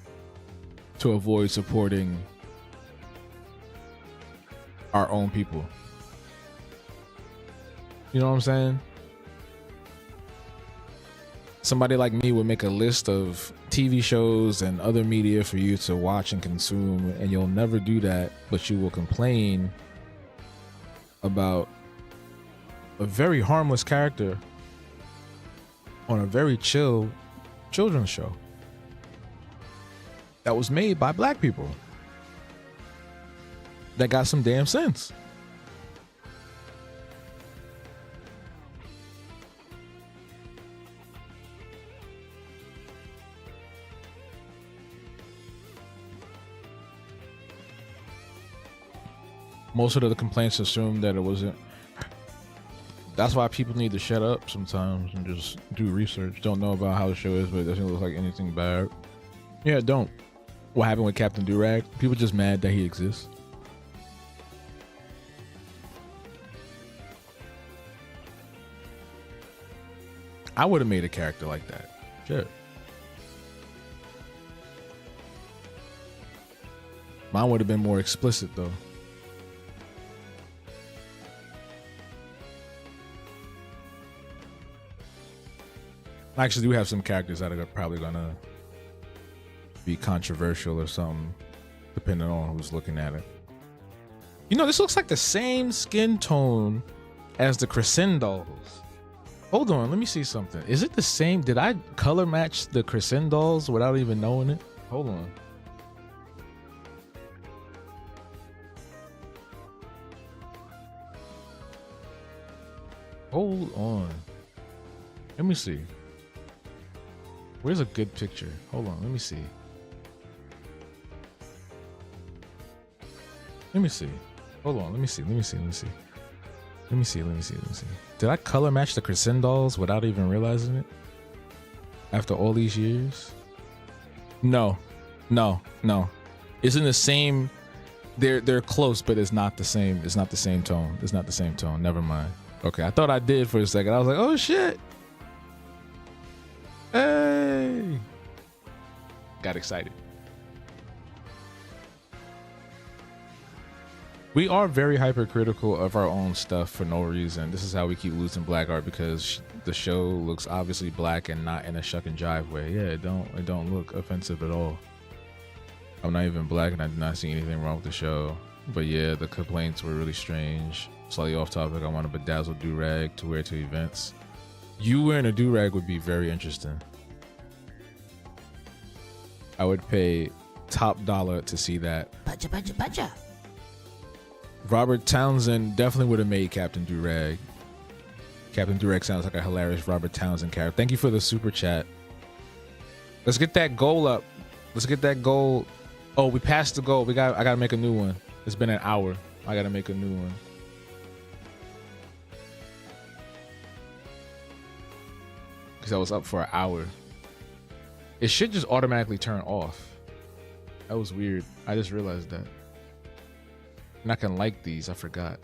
to avoid supporting our own people. You know what I'm saying? Somebody like me would make a list of TV shows and other media for you to watch and consume, and you'll never do that, but you will complain about a very harmless character on a very chill children's show that was made by black people that got some damn sense. Most of the complaints assume that it wasn't. That's why people need to shut up sometimes and just do research. Don't know about how the show is, but it doesn't look like anything bad. Yeah, don't. What happened with Captain Durag? People just mad that he exists. I would have made a character like that. Shit. Mine would have been more explicit though. I actually do have some characters that are probably gonna be controversial or something, depending on who's looking at it. You know, this looks like the same skin tone as the Crescendos. Hold on, let me see something. Is it the same? Did I color match the Crescendos without even knowing it? Hold on. Hold on. Let me see. Where's a good picture? Hold on, let me see. Let me see. Hold on, let me see. Did I color match the Crescendos without even realizing it? After all these years? No. It's in the same. They're close, but it's not the same. It's not the same tone. Never mind. Okay, I thought I did for a second. I was like, oh shit. Hey. Got excited. We are very hypercritical of our own stuff for no reason. This is how we keep losing black art, because the show looks obviously black and not in a shuck and jive way. Yeah, it don't look offensive at all. I'm not even black and I do not see anything wrong with the show. But yeah, the complaints were really strange. Slightly off topic, I want a bedazzled do-rag to wear to events. You wearing a do-rag would be very interesting. I would pay top dollar to see that. Baja. Robert Townsend definitely would have made Captain Durag. Captain Durag sounds like a hilarious Robert Townsend character. Thank you for the super chat. Let's get that goal up. Oh, we passed the goal. I gotta make a new one. It's been an hour. I gotta make a new one. Because I was up for an hour. It should just automatically turn off. That was weird. I just realized that. And I can like these. I forgot.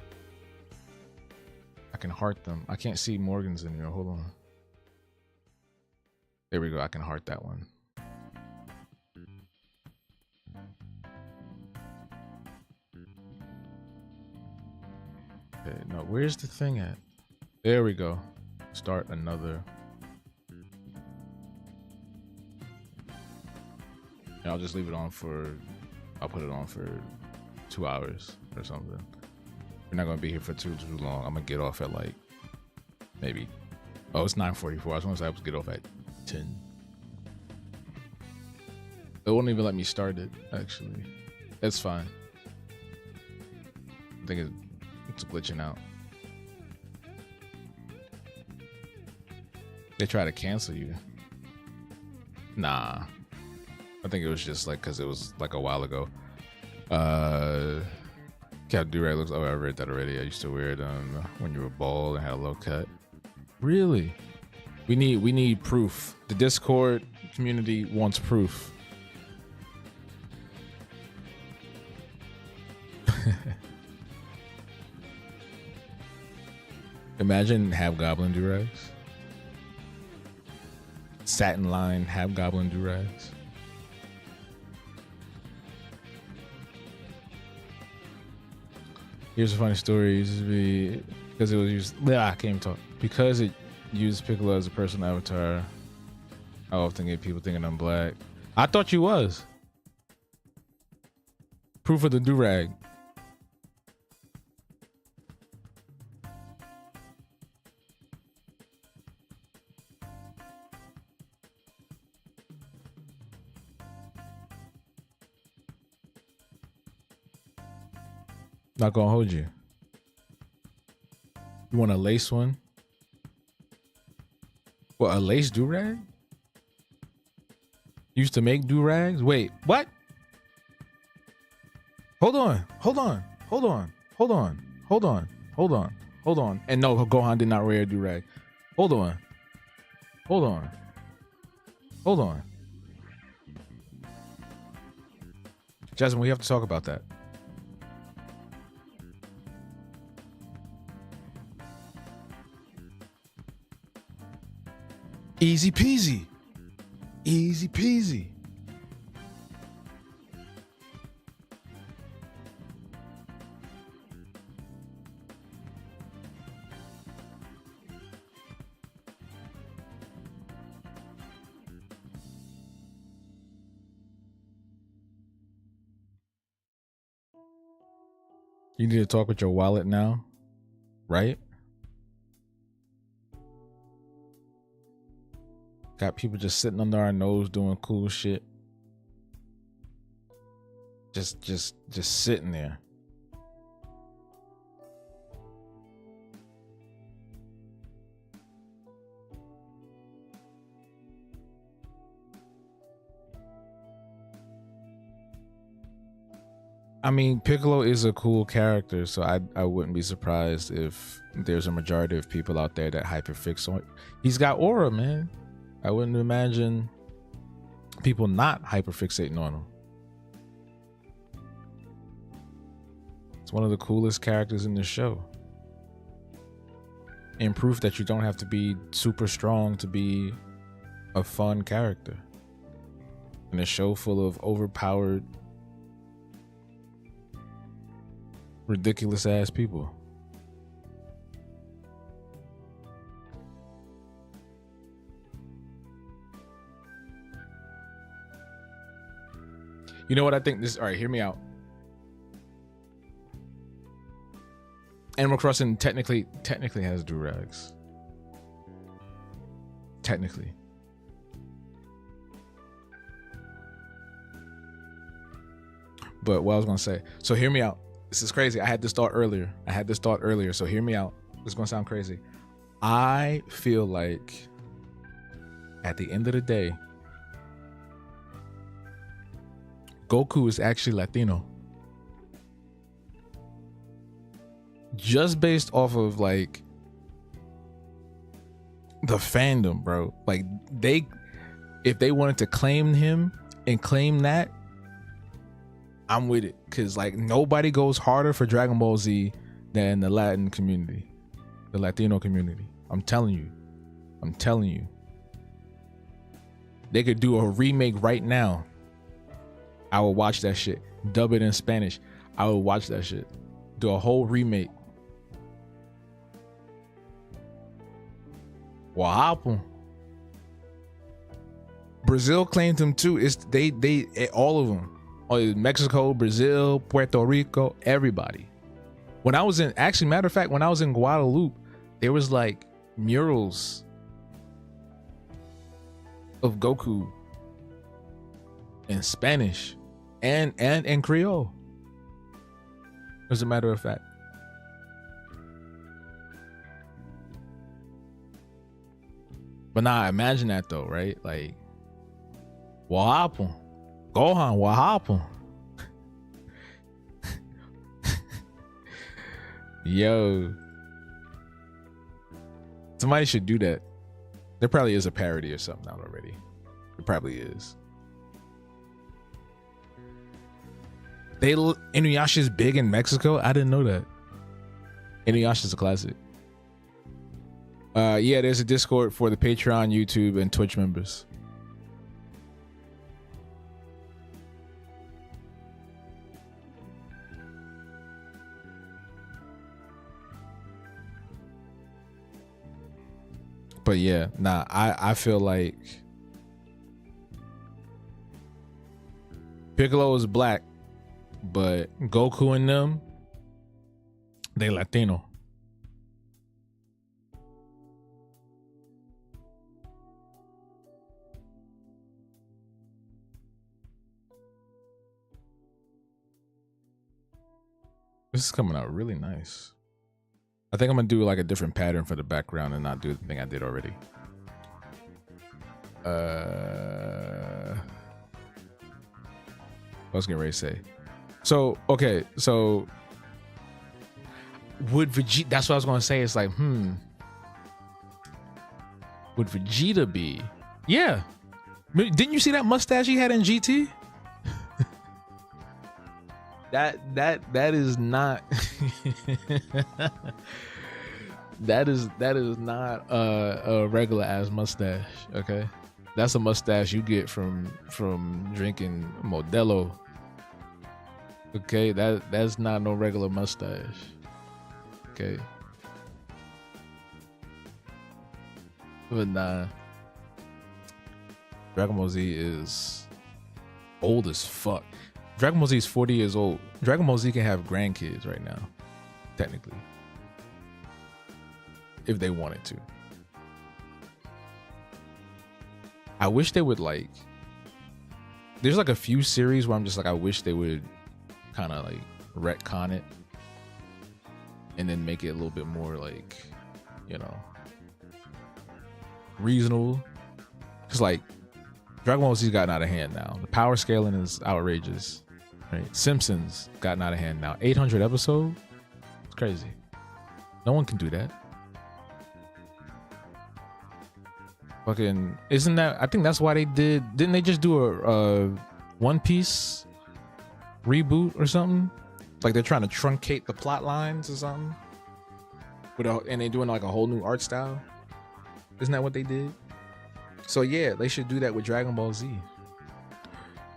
I can heart them. I can't see Morgan's in here. Hold on. There we go. I can heart that one. Okay, no, where's the thing at? There we go. Start another. And I'll just leave it on for, I'll put it on for 2 hours or something. We're not gonna be here for too long. I'm gonna get off at like maybe, oh, it's 9:44. I was gonna say I was get off at 10. It won't even let me start it, actually. It's fine. I think it's glitching out. They try to cancel you. Nah. I think it was just like because it was like a while ago. Cat do-rag looks. Oh, I read that already. I used to wear it when you were bald and had a low cut. Really? We need proof. The Discord community wants proof. Imagine Hobgoblin do-rags. Satin line Hobgoblin do-rags. Here's a funny story. It used to be because it was used. I can't even talk. Because it used Piccolo as a personal avatar. I often get people thinking I'm black. I thought you was. Proof of the do-rag. Not gonna hold you. You want a lace one? What, a lace do-rag? Used to make do-rags? Wait, what? Hold on. And no, Gohan did not wear a do-rag. Hold on. Jasmine, we have to talk about that. Easy peasy. You need to talk with your wallet now, right? Got people just sitting under our nose doing cool shit. Just sitting there. I mean, Piccolo is a cool character, so I wouldn't be surprised if there's a majority of people out there that hyperfix on it. He's got aura, man. I wouldn't imagine people not hyperfixating on him. It's one of the coolest characters in the show. And proof that you don't have to be super strong to be a fun character. In a show full of overpowered, ridiculous ass people. You know what I think this, all right, hear me out. Animal Crossing technically has do-rags. Technically. But what I was gonna say, so hear me out. This is crazy. I had this thought earlier. So hear me out. This is gonna sound crazy. I feel like at the end of the day, Goku is actually Latino. Just based off of like the fandom, bro. Like if they wanted to claim him and claim that, I'm with it. Cause like nobody goes harder for Dragon Ball Z than the Latin community, the Latino community. I'm telling you. They could do a remake right now. I would watch that shit. Dub it in Spanish. I would watch that shit. Do a whole remake. What happened? Brazil claimed him too. It's they all of them. Mexico, Brazil, Puerto Rico, everybody. When I was in, actually, matter of fact, when I was in Guadeloupe, there was like murals of Goku in Spanish and Creole. As a matter of fact. But now imagine that though, right? Like, what happened? Gohan, what happened? Yo. Somebody should do that. There probably is a parody or something out already. It probably is. Inuyasha's big in Mexico? I didn't know that. Inuyasha's a classic. Yeah, there's a Discord for the Patreon, YouTube, and Twitch members. But yeah, nah, I feel like Piccolo is black, but Goku and them, they Latino. This is coming out really nice. I think I'm gonna do like a different pattern for the background and not do the thing I did already. I was getting ready to say. So, okay, so would Vegeta, that's what I was gonna say. It's like, would Vegeta be? Yeah. Didn't you see that mustache he had in GT? That is not that is not a regular ass mustache. Okay, that's a mustache you get from drinking Modelo. Okay, that's not no regular mustache. Okay, but nah, Dragon Ball Z is old as fuck. Dragon Ball Z is 40 years old. Dragon Ball Z can have grandkids right now, technically, if they wanted to. I wish they would like, there's like a few series where I'm just like, I wish they would kind of like retcon it and then make it a little bit more like, you know, reasonable. Cause like Dragon Ball Z's gotten out of hand now. The power scaling is outrageous. Right? Simpsons gotten out of hand now. 800 episodes? It's crazy. No one can do that. Fucking, isn't that, I think that's why they didn't they just do a One Piece reboot or something? Like they're trying to truncate the plot lines or something? And they're doing like a whole new art style? Isn't that what they did? So yeah, they should do that with Dragon Ball Z.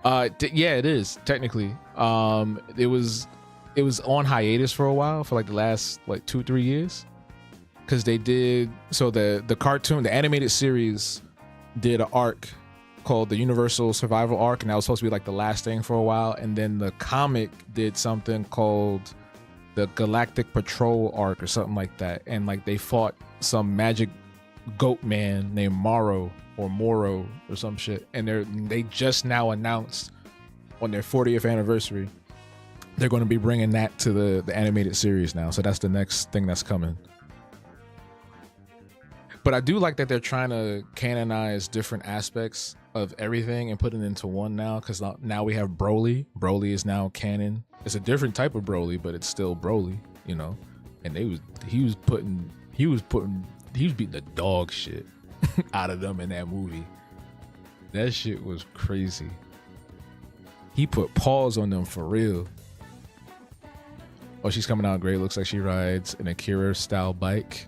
Yeah, it is technically. It was on hiatus for a while, for like the last like 2-3 years, because they did, so the cartoon, the animated series did an arc called the Universal Survival Arc, and that was supposed to be like the last thing for a while, and then the comic did something called the Galactic Patrol Arc or something like that, and like they fought some magic goat man named Moro or some shit, and they just now announced on their 40th anniversary they're going to be bringing that to the animated series now, so that's the next thing that's coming. But I do like that they're trying to canonize different aspects of everything and put it into one now, because now we have Broly. Broly is now canon. It's a different type of Broly, but it's still Broly, you know. And he was beating the dog shit out of them in that movie. That shit was crazy. He put paws on them for real. Oh, she's coming out great. Looks like she rides an Akira style bike.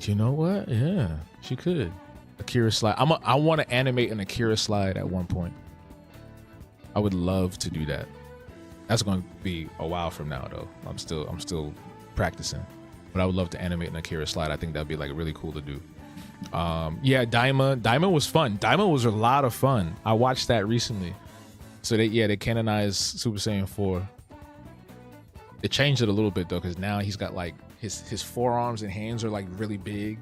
You know what? Yeah, she could. Akira slide. I want to animate an Akira slide at one point. I would love to do that. That's going to be a while from now, though. I'm still practicing, but I would love to animate an Akira slide. I think that'd be like really cool to do. Yeah, Daima was fun. Daima was a lot of fun. I watched that recently. So they canonized Super Saiyan 4. It changed it a little bit though, because now he's got like his forearms and hands are like really big,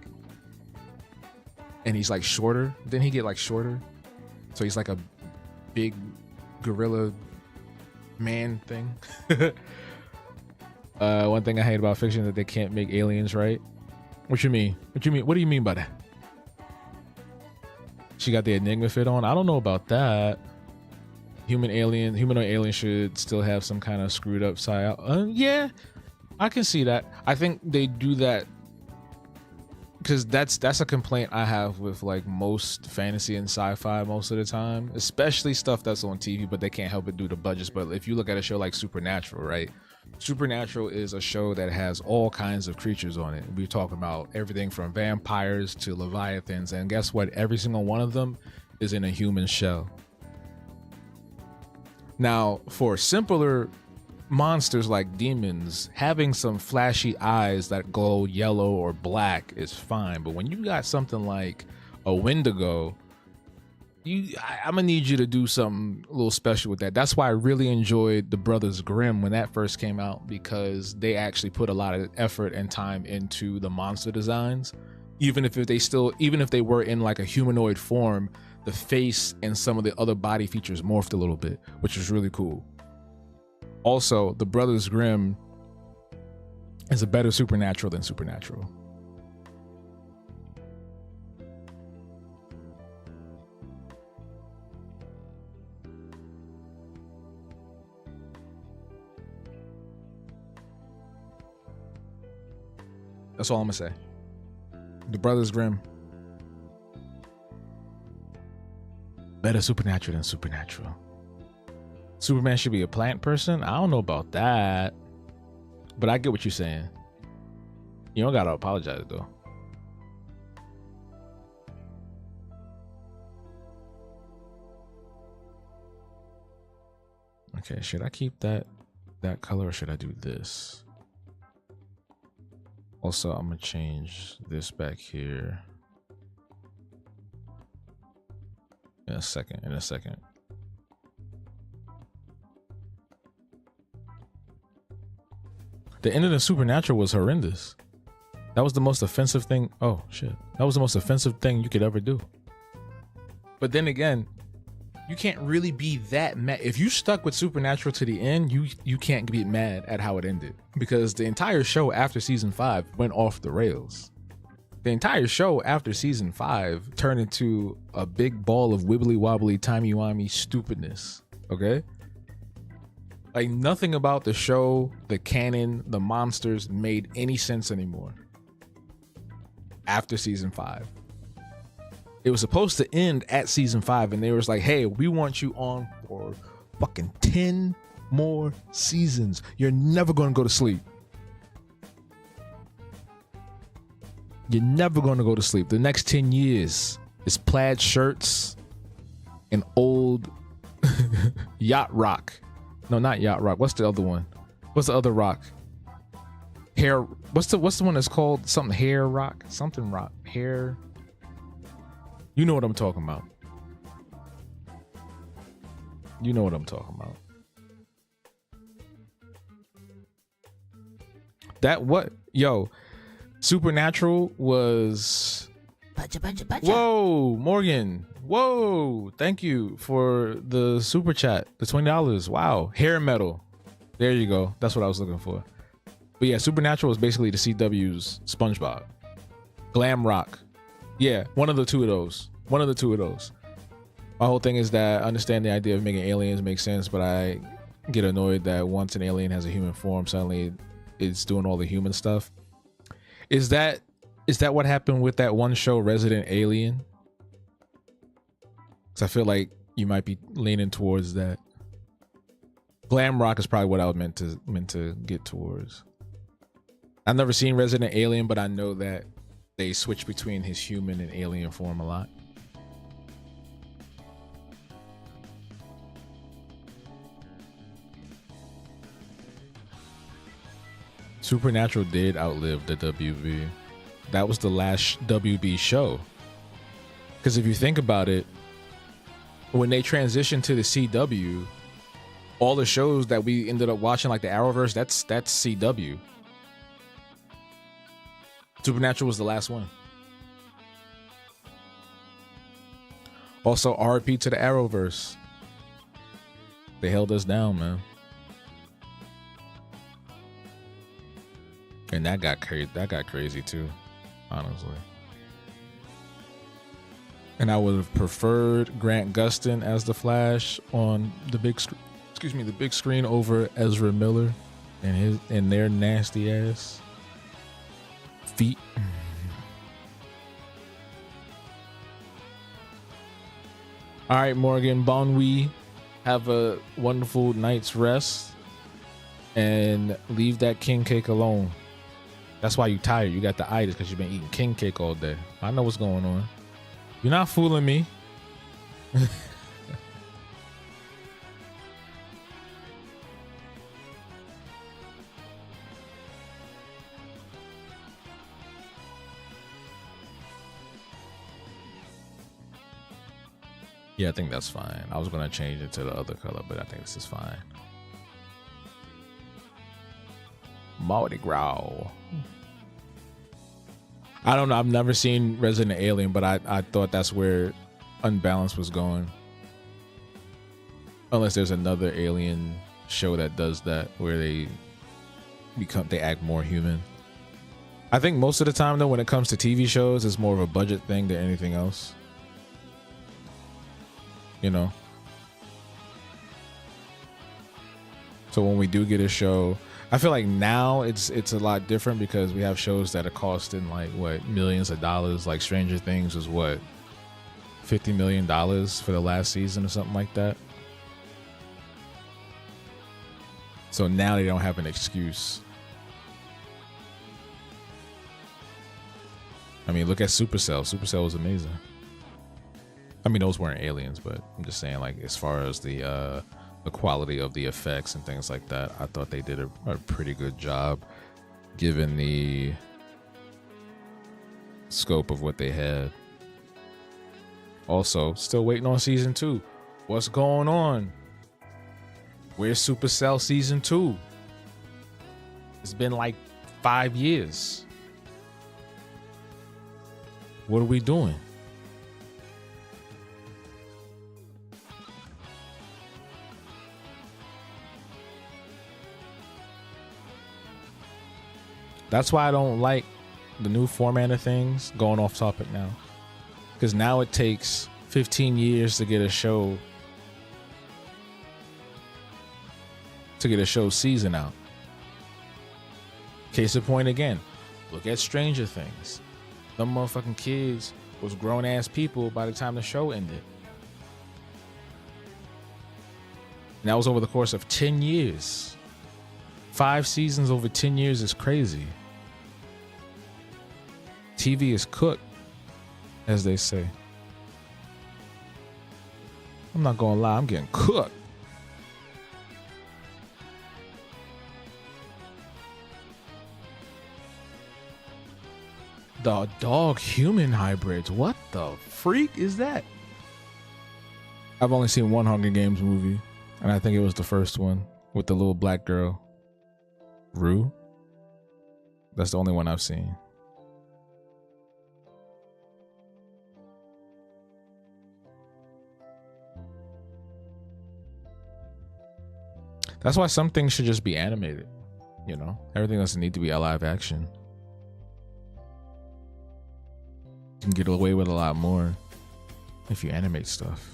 and he's like shorter. Didn't he get like shorter? So he's like a big gorilla man thing. One thing I hate about fiction is that they can't make aliens right. What you mean? What do you mean by that? She got the Enigma fit on? I don't know about that. Humanoid alien should still have some kind of screwed up side. Yeah, I can see that. I think they do that because that's a complaint I have with like most fantasy and sci-fi most of the time, especially stuff that's on TV, but they can't help it due to budgets. But if you look at a show like Supernatural, right? Supernatural is a show that has all kinds of creatures on it. We're talking about everything from vampires to leviathans, and guess what? Every single one of them is in a human shell. Now, for simpler monsters like demons, having some flashy eyes that glow yellow or black is fine, but when you got something like a Wendigo, I'm gonna need you to do something a little special with that. That's why I really enjoyed the Brothers Grimm when that first came out, because they actually put a lot of effort and time into the monster designs. Even if they were in like a humanoid form, the face and some of the other body features morphed a little bit, which was really cool. Also, the Brothers Grimm is a better Supernatural than Supernatural. That's all I'm gonna say. The Brothers Grimm, better Supernatural than Supernatural. Superman should be a plant person? I don't know about that, but I get what you're saying. You don't gotta apologize though. Okay, should I keep that color or should I do this? Also, I'm gonna change this back here in a second. The end of the Supernatural was horrendous. That was the most offensive thing. Oh shit. That was the most offensive thing you could ever do. But then again, you can't really be that mad. If you stuck with Supernatural to the end, you can't be mad at how it ended, because the entire show after season 5 went off the rails. The entire show after season 5 turned into a big ball of wibbly wobbly timey-wimey stupidness. Okay? Like nothing about the show, the canon, the monsters made any sense anymore after season 5. It was supposed to end at season 5, and they was like, hey, we want you on for fucking 10 more seasons. You're never going to go to sleep. You're never going to go to sleep. The next 10 years is plaid shirts and old yacht rock. No, not yacht rock. What's the other one? What's the other rock? Hair. What's the one that's called something hair rock? Something rock. Hair. You know what I'm talking about. You know what I'm talking about. That what? Yo, Supernatural was... Whoa, Morgan. Whoa, thank you for the super chat. The $20. Wow. Hair metal. There you go. That's what I was looking for. But yeah, Supernatural is basically the CW's SpongeBob. Glam rock. Yeah, one of the two of those. My whole thing is that I understand the idea of making aliens make sense, but I get annoyed that once an alien has a human form, suddenly it's doing all the human stuff. Is that what happened with that one show, Resident Alien? Because I feel like you might be leaning towards that. Glam rock is probably what I was meant to get towards. I've never seen Resident Alien, but I know that they switch between his human and alien form a lot. Supernatural did outlive the WB. That was the last WB show. Because if you think about it, when they transitioned to the CW, all the shows that we ended up watching, like the Arrowverse, that's CW. Supernatural was the last one. Also, RP to the Arrowverse. They held us down, man. And that got crazy too, honestly. And I would have preferred Grant Gustin as the Flash on the big screen over Ezra Miller and their nasty ass feet. All right, Morgan, bon nuit. Have a wonderful night's rest and leave that king cake alone. That's why you tired. You got the itis because you've been eating king cake all day. I know what's going on. You're not fooling me. Yeah, I think that's fine. I was going to change it to the other color, but I think this is fine. Mardi Gras. I don't know. I've never seen Resident Alien, but I thought that's where Unbalanced was going. Unless there's another Alien show that does that, where they act more human. I think most of the time, though, when it comes to TV shows, it's more of a budget thing than anything else. You know? So when we do get a show, I feel like now it's a lot different because we have shows that are costing like what, millions of dollars. Like Stranger Things was what, $50 million for the last season or something like that. So now they don't have an excuse. I mean, look at Supercell. Supercell was amazing. I mean, those weren't aliens, but I'm just saying, like, as far as the quality of the effects and things like that, I thought they did a pretty good job given the scope of what they had. Also, still waiting on season 2. What's going on? Where's Supercell season 2? It's been like 5 years. What are we doing? That's why I don't like the new format of things. Going off topic now, because now it takes 15 years to get a show season out. Case in point again, look at Stranger Things. Them motherfucking kids was grown ass people by the time the show ended. And that was over the course of 10 years. 5 seasons over 10 years is crazy. TV is cooked, as they say. I'm not gonna lie, I'm getting cooked. The dog human hybrids. What the freak is that? I've only seen one Hunger Games movie, and I think it was the first one with the little black girl. Rue? That's the only one I've seen. That's why some things should just be animated. You know, everything doesn't need to be a live action. You can get away with a lot more if you animate stuff.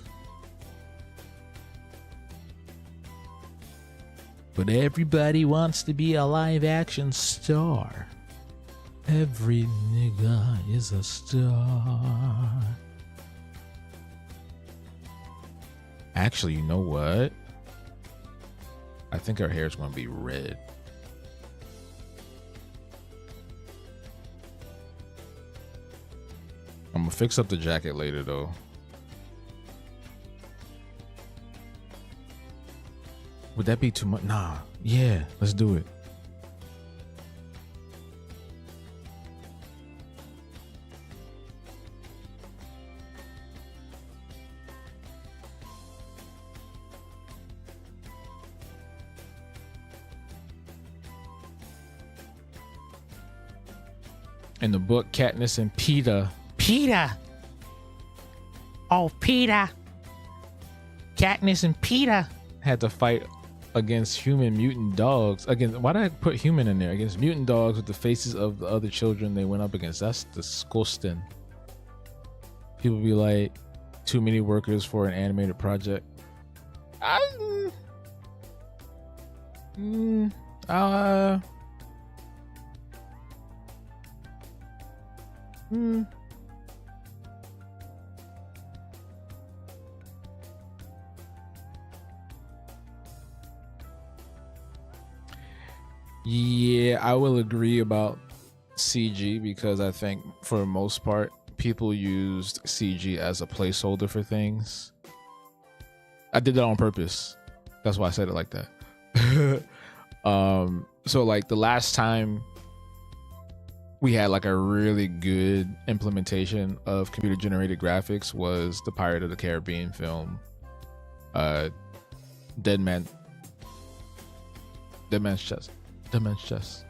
But everybody wants to be a live action star. Every nigga is a star. Actually, you know what? I think her hair is going to be red. I'm going to fix up the jacket later, though. Would that be too much? Nah. Yeah, let's do it. In the book, Katniss and Peeta. Oh, Peeta. Katniss and Peeta had to fight against human mutant dogs. Why did I put human in there? Against mutant dogs with the faces of the other children they went up against. That's disgusting. People be like, too many workers for an animated project. I Hmm. Yeah, I will agree about CG because I think for the most part, people used CG as a placeholder for things. I did that on purpose. That's why I said it like that. So like the last time we had like a really good implementation of computer generated graphics was the Pirate of the Caribbean film, Dead Man's Chest. Dead Man's Chest.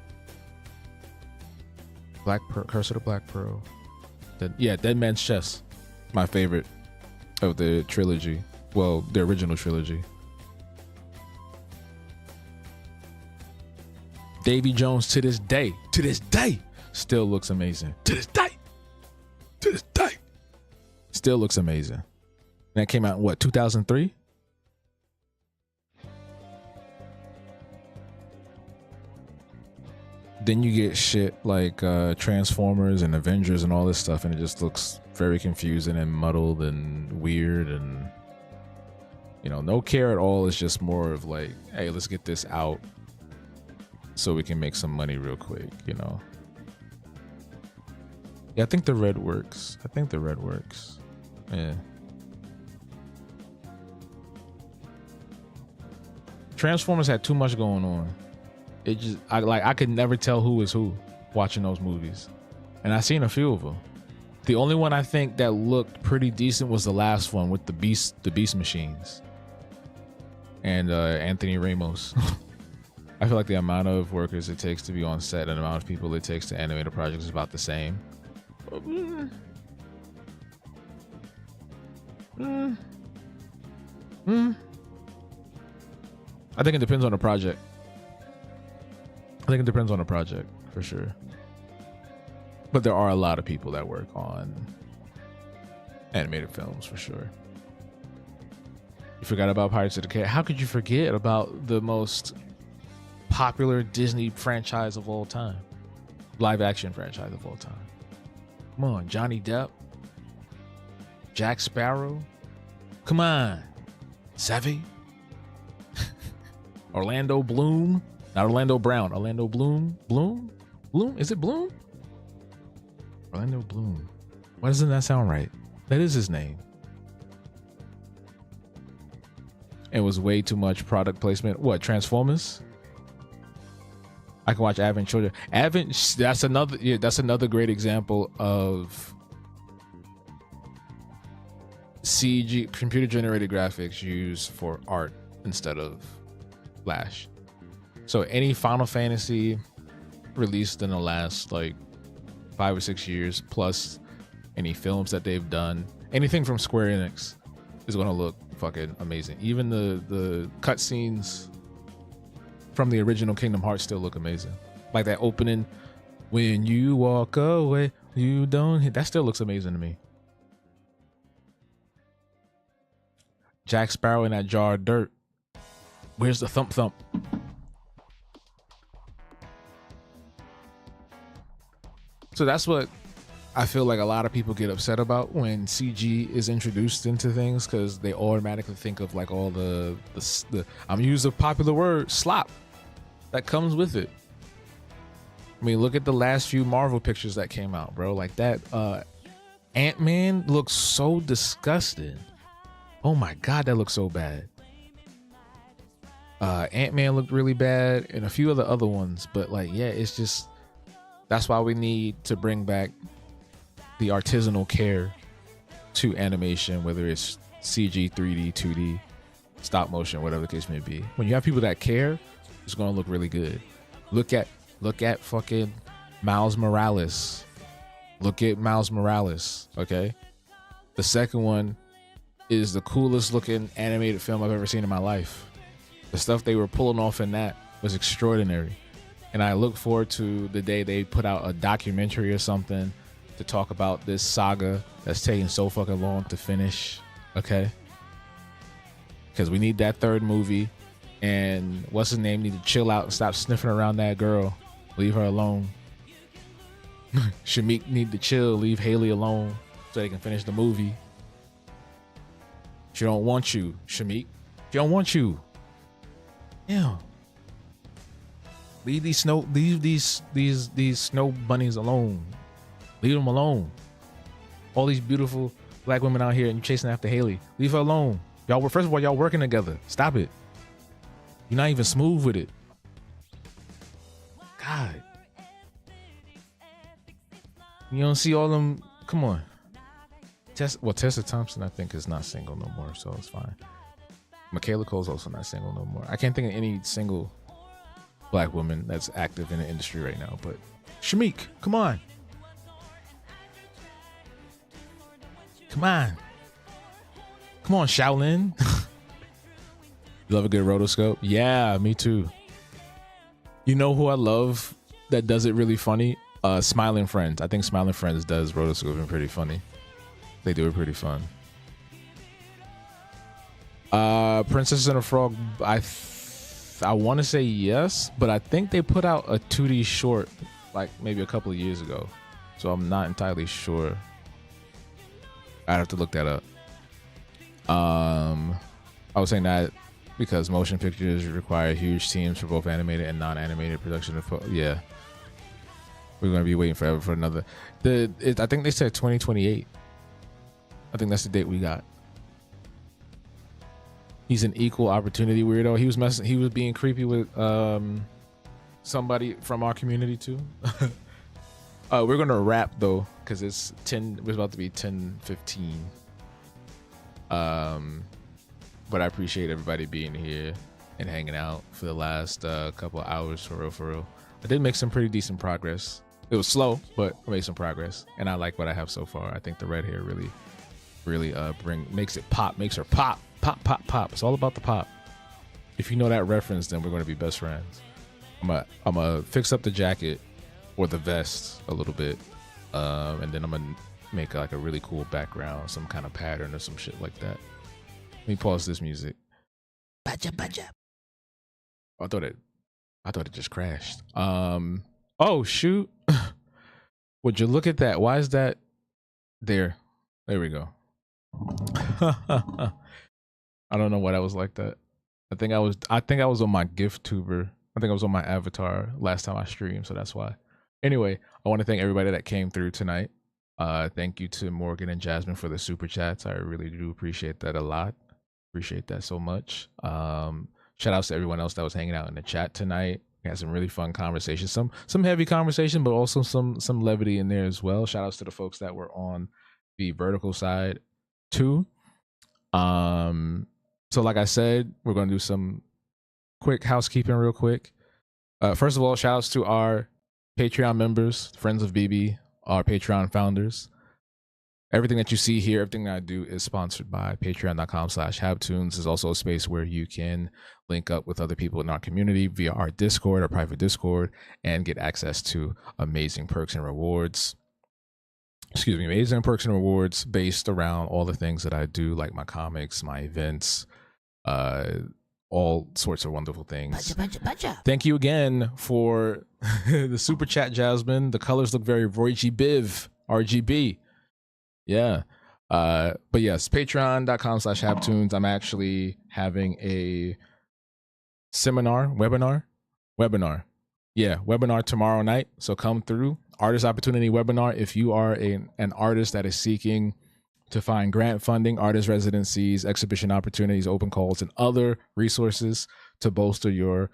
Curse of the Black Pearl. Dead Man's Chest. My favorite of the trilogy. Well, the original trilogy. Davy Jones to this day, still looks amazing. To this day, still looks amazing. That came out in what, 2003? Then you get shit like Transformers and Avengers and all this stuff, and it just looks very confusing and muddled and weird, and no care at all. It's just more of like, hey, let's get this out so we can make some money real quick. Yeah, I think the red works. Yeah. Transformers had too much going on. I could never tell who was who watching those movies, and I seen a few of them. The only one I think that looked pretty decent was the last one with the beast machines and Anthony Ramos. I feel like the amount of workers it takes to be on set and the amount of people it takes to animate a project is about the same. I think it depends on the project. For sure. But there are a lot of people that work on animated films for sure. You forgot about Pirates of the Caribbean. How could you forget about the most popular Disney franchise of all time? Live action franchise of all time. Come on, Johnny Depp, Jack Sparrow. Come on, Savvy. Orlando Bloom. Not Orlando Brown. Orlando Bloom. Bloom? Is it Bloom? Orlando Bloom. Why doesn't that sound right? That is his name. It was way too much product placement. What, Transformers? I can watch Advent Children. That's another great example of CG, computer generated graphics used for art instead of Flash. So any Final Fantasy released in the last like 5 or 6 years, plus any films that they've done, anything from Square Enix is going to look fucking amazing. Even the cutscenes from the original Kingdom Hearts still look amazing. Like that opening, when you walk away, you don't hit. That still looks amazing to me. Jack Sparrow in that jar of dirt. Where's the thump thump? So that's what I feel like a lot of people get upset about when CG is introduced into things, because they automatically think of like all the I'm gonna use a popular word, slop, that comes with it. I mean, look at the last few Marvel pictures that came out, bro. Like that Ant-Man looks so disgusting. Oh my God, that looks so bad. Ant-Man looked really bad, and a few of the other ones, but like, yeah, it's just, that's why we need to bring back the artisanal care to animation, whether it's CG, 3D, 2D, stop motion, whatever the case may be. When you have people that care, it's gonna look really good. Look at fucking Miles Morales. Look at Miles Morales, okay? The second one is the coolest looking animated film I've ever seen in my life. The stuff they were pulling off in that was extraordinary. And I look forward to the day they put out a documentary or something to talk about this saga that's taking so fucking long to finish, okay? Because we need that third movie. And what's his name need to chill out and stop sniffing around that girl. Leave her alone. Shameik need to chill, leave Haley alone so they can finish the movie. She don't want you, Shameik. She don't want you. Yeah. Leave these snow bunnies alone. Leave them alone. All these beautiful black women out here and you chasing after Haley. Leave her alone. Y'all were first of all, y'all working together. Stop it. You're not even smooth with it. God. You don't see all them. Come on. Tessa Thompson, I think, is not single no more, so it's fine. Michaela Cole's also not single no more. I can't think of any single black woman that's active in the industry right now, but Shameik, come on. Come on. Come on, Shaolin. You love a good rotoscope? Yeah, me too. You know who I love that does it really funny? Smiling Friends. I think Smiling Friends does rotoscoping pretty funny. They do it pretty fun. Princess and the Frog, I want to say yes, but I think they put out a 2D short like maybe a couple of years ago. So I'm not entirely sure. I'd have to look that up. I was saying that because motion pictures require huge teams for both animated and non-animated production. Yeah. We're going to be waiting forever for another. I think they said 2028. I think that's the date we got. He's an equal opportunity weirdo. He was being creepy with somebody from our community too. We're gonna wrap though, because it's 10. We're about to be 10:15. But I appreciate everybody being here and hanging out for the last couple of hours for real. I did make some pretty decent progress. It was slow, but I made some progress, and I like what I have so far. I think the red hair really makes it pop, makes her pop. It's all about the pop. If you know that reference, then we're going to be best friends. I'm gonna fix up the jacket or the vest a little bit, and then I'm gonna make like a really cool background, some kind of pattern or some shit like that. Let me pause this music. Baja. I thought it just crashed. Oh shoot! Would you look at that? Why is that there? There we go. I don't know why that was like that. I think I was on my GiftTuber. I think I was on my avatar last time I streamed, so that's why. Anyway, I want to thank everybody that came through tonight. Thank you to Morgan and Jasmine for the super chats. I really do appreciate that a lot. Appreciate that so much. Shout outs to everyone else that was hanging out in the chat tonight. We had some really fun conversations, some heavy conversation, but also some levity in there as well. Shout outs to the folks that were on the vertical side too. So like I said, we're going to do some quick housekeeping real quick. First of all, shout outs to our Patreon members, Friends of BB, our Patreon founders. Everything that you see here, everything that I do is sponsored by patreon.com/habtoons. There's also a space where you can link up with other people in our community via our Discord, our private Discord, and get access to amazing perks and rewards. Amazing perks and rewards based around all the things that I do, like my comics, my events, all sorts of wonderful things. Thank you again for the super chat, Jasmine. The colors look very Roy Biv, RGB. Yeah. But yes, patreon.com/habtoons. I'm actually having a webinar. Yeah, webinar tomorrow night. So come through. Artist Opportunity Webinar. If you are an artist that is seeking to find grant funding, artist residencies, exhibition opportunities, open calls, and other resources to bolster your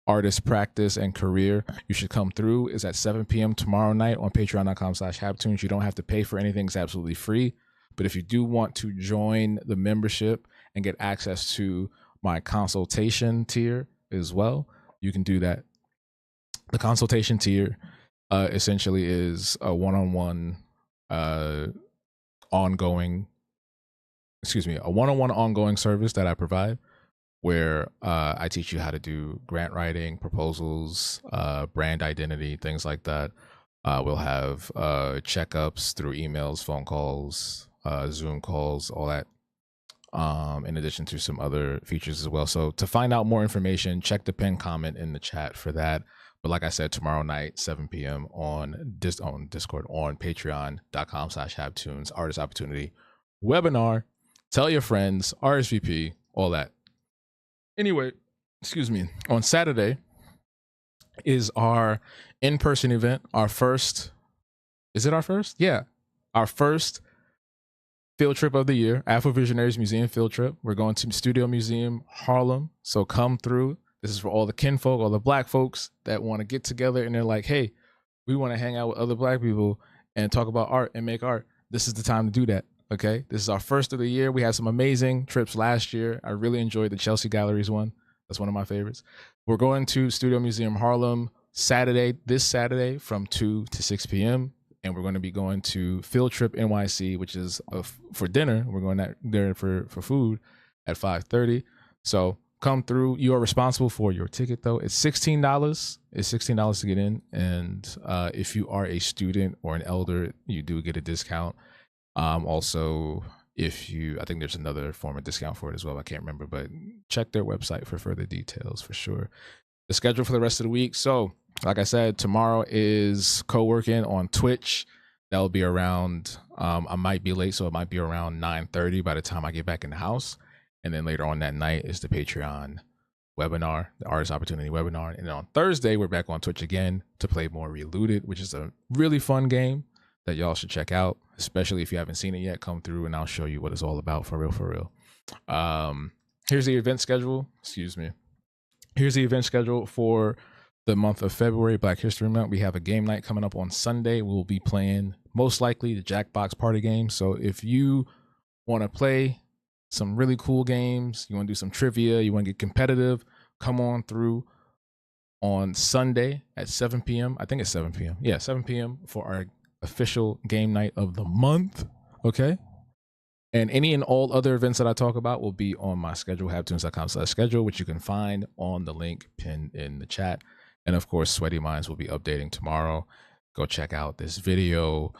artist practice and career, you should come through. It's at 7 p.m. tomorrow night on patreon.com/habtoons. You don't have to pay for anything. It's absolutely free. But if you do want to join the membership and get access to my consultation tier as well, you can do that. The consultation tier essentially is a one-on-one ongoing service that I provide, where I teach you how to do grant writing, proposals, brand identity, things like that. We'll have checkups through emails, phone calls, Zoom calls, all that in addition to some other features as well. So to find out more information, check the pinned comment in the chat for that. But like I said, tomorrow night, 7 p.m. on Discord, on patreon.com/habtunes, artist opportunity webinar. Tell your friends, RSVP, all that. Anyway, excuse me. On Saturday is our in-person event. Our first, is it our first? Yeah. Our first field trip of the year, Afro Visionaries Museum field trip. We're going to Studio Museum Harlem. So come through. This is for all the kinfolk, all the black folks that want to get together and they're like, hey, we want to hang out with other black people and talk about art and make art. This is the time to do that. Okay. This is our first of the year. We had some amazing trips last year. I really enjoyed the Chelsea Galleries one. That's one of my favorites. We're going to Studio Museum Harlem this Saturday from 2 to 6 p.m. And we're going to be going to Field Trip NYC, which is for dinner. We're going there for food at 5:30. So come through. You are responsible for your ticket, though. It's $16. It's $16 to get in. And if you are a student or an elder, you do get a discount. Also, I think there's another form of discount for it as well. I can't remember, but check their website for further details for sure. The schedule for the rest of the week. So, like I said, tomorrow is co-working on Twitch. That'll be around, I might be late, so it might be around 9:30 by the time I get back in the house. And then later on that night is the Patreon webinar, the Artist Opportunity webinar. And then on Thursday, we're back on Twitch again to play more Relooted, which is a really fun game that y'all should check out, especially if you haven't seen it yet. Come through and I'll show you what it's all about for real. Here's the event schedule. Excuse me. Here's the event schedule for the month of February, Black History Month. We have a game night coming up on Sunday. We'll be playing most likely the Jackbox party game. So if you want to play some really cool games, you want to do some trivia, you want to get competitive, come on through on Sunday at 7 p.m. I think it's 7 p.m. Yeah, 7 p.m. for our official game night of the month. Okay. And any and all other events that I talk about will be on my schedule, habtunes.com/schedule, which you can find on the link pinned in the chat. And of course, Sweaty Minds will be updating tomorrow. Go check out this video,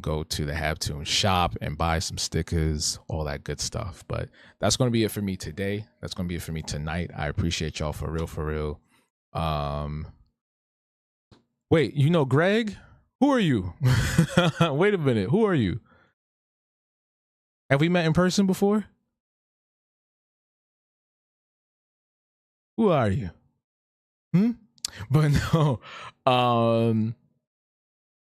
go to the Habtunes shop and buy some stickers, all that good stuff. But that's going to be it for me today. That's going to be it for me tonight. I appreciate y'all for real. Wait, you know Greg? Who are you? Wait a minute. Who are you? Have we met in person before? Who are you? But no.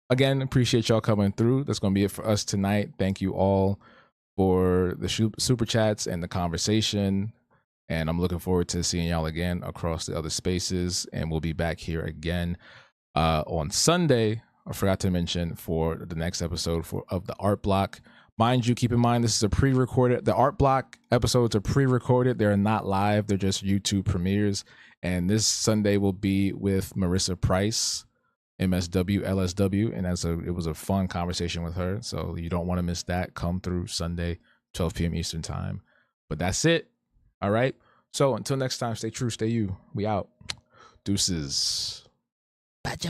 Again, appreciate y'all coming through. That's going to be it for us tonight. Thank you all for the super chats and the conversation. And I'm looking forward to seeing y'all again across the other spaces. And we'll be back here again on Sunday. I forgot to mention for the next episode of the Art Block. Mind you, keep in mind, this is a pre-recorded. The Art Block episodes are pre-recorded. They're not live. They're just YouTube premieres. And this Sunday will be with Marissa Price, MSW, LSW. And it was a fun conversation with her. So you don't want to miss that. Come through Sunday, 12 p.m. Eastern time. But that's it. All right. So until next time, stay true, stay you. We out. Deuces. Baja.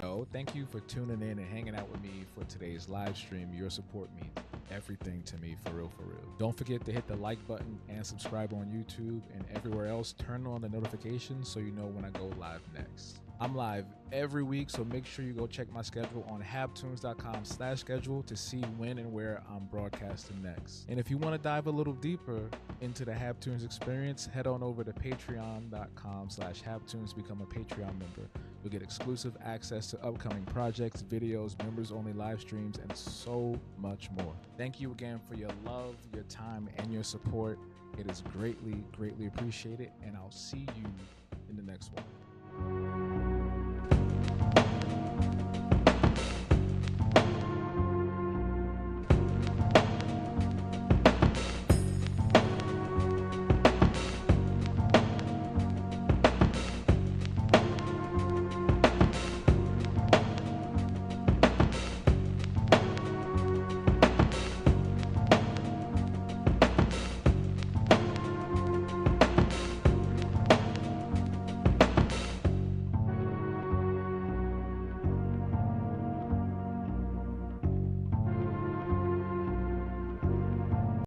Yo, thank you for tuning in and hanging out with me for today's live stream. Your support means everything to me, for real. Don't forget to hit the like button and subscribe on YouTube and everywhere else. Turn on the notifications so you know when I go live next. I'm live every week, so make sure you go check my schedule on habtunes.com/schedule to see when and where I'm broadcasting next. And if you want to dive a little deeper into the Habtunes experience, head on over to patreon.com/habtunes, become a Patreon member. You'll get exclusive access to upcoming projects, videos, members-only live streams, and so much more. Thank you again for your love, your time, and your support. It is greatly appreciated, and I'll see you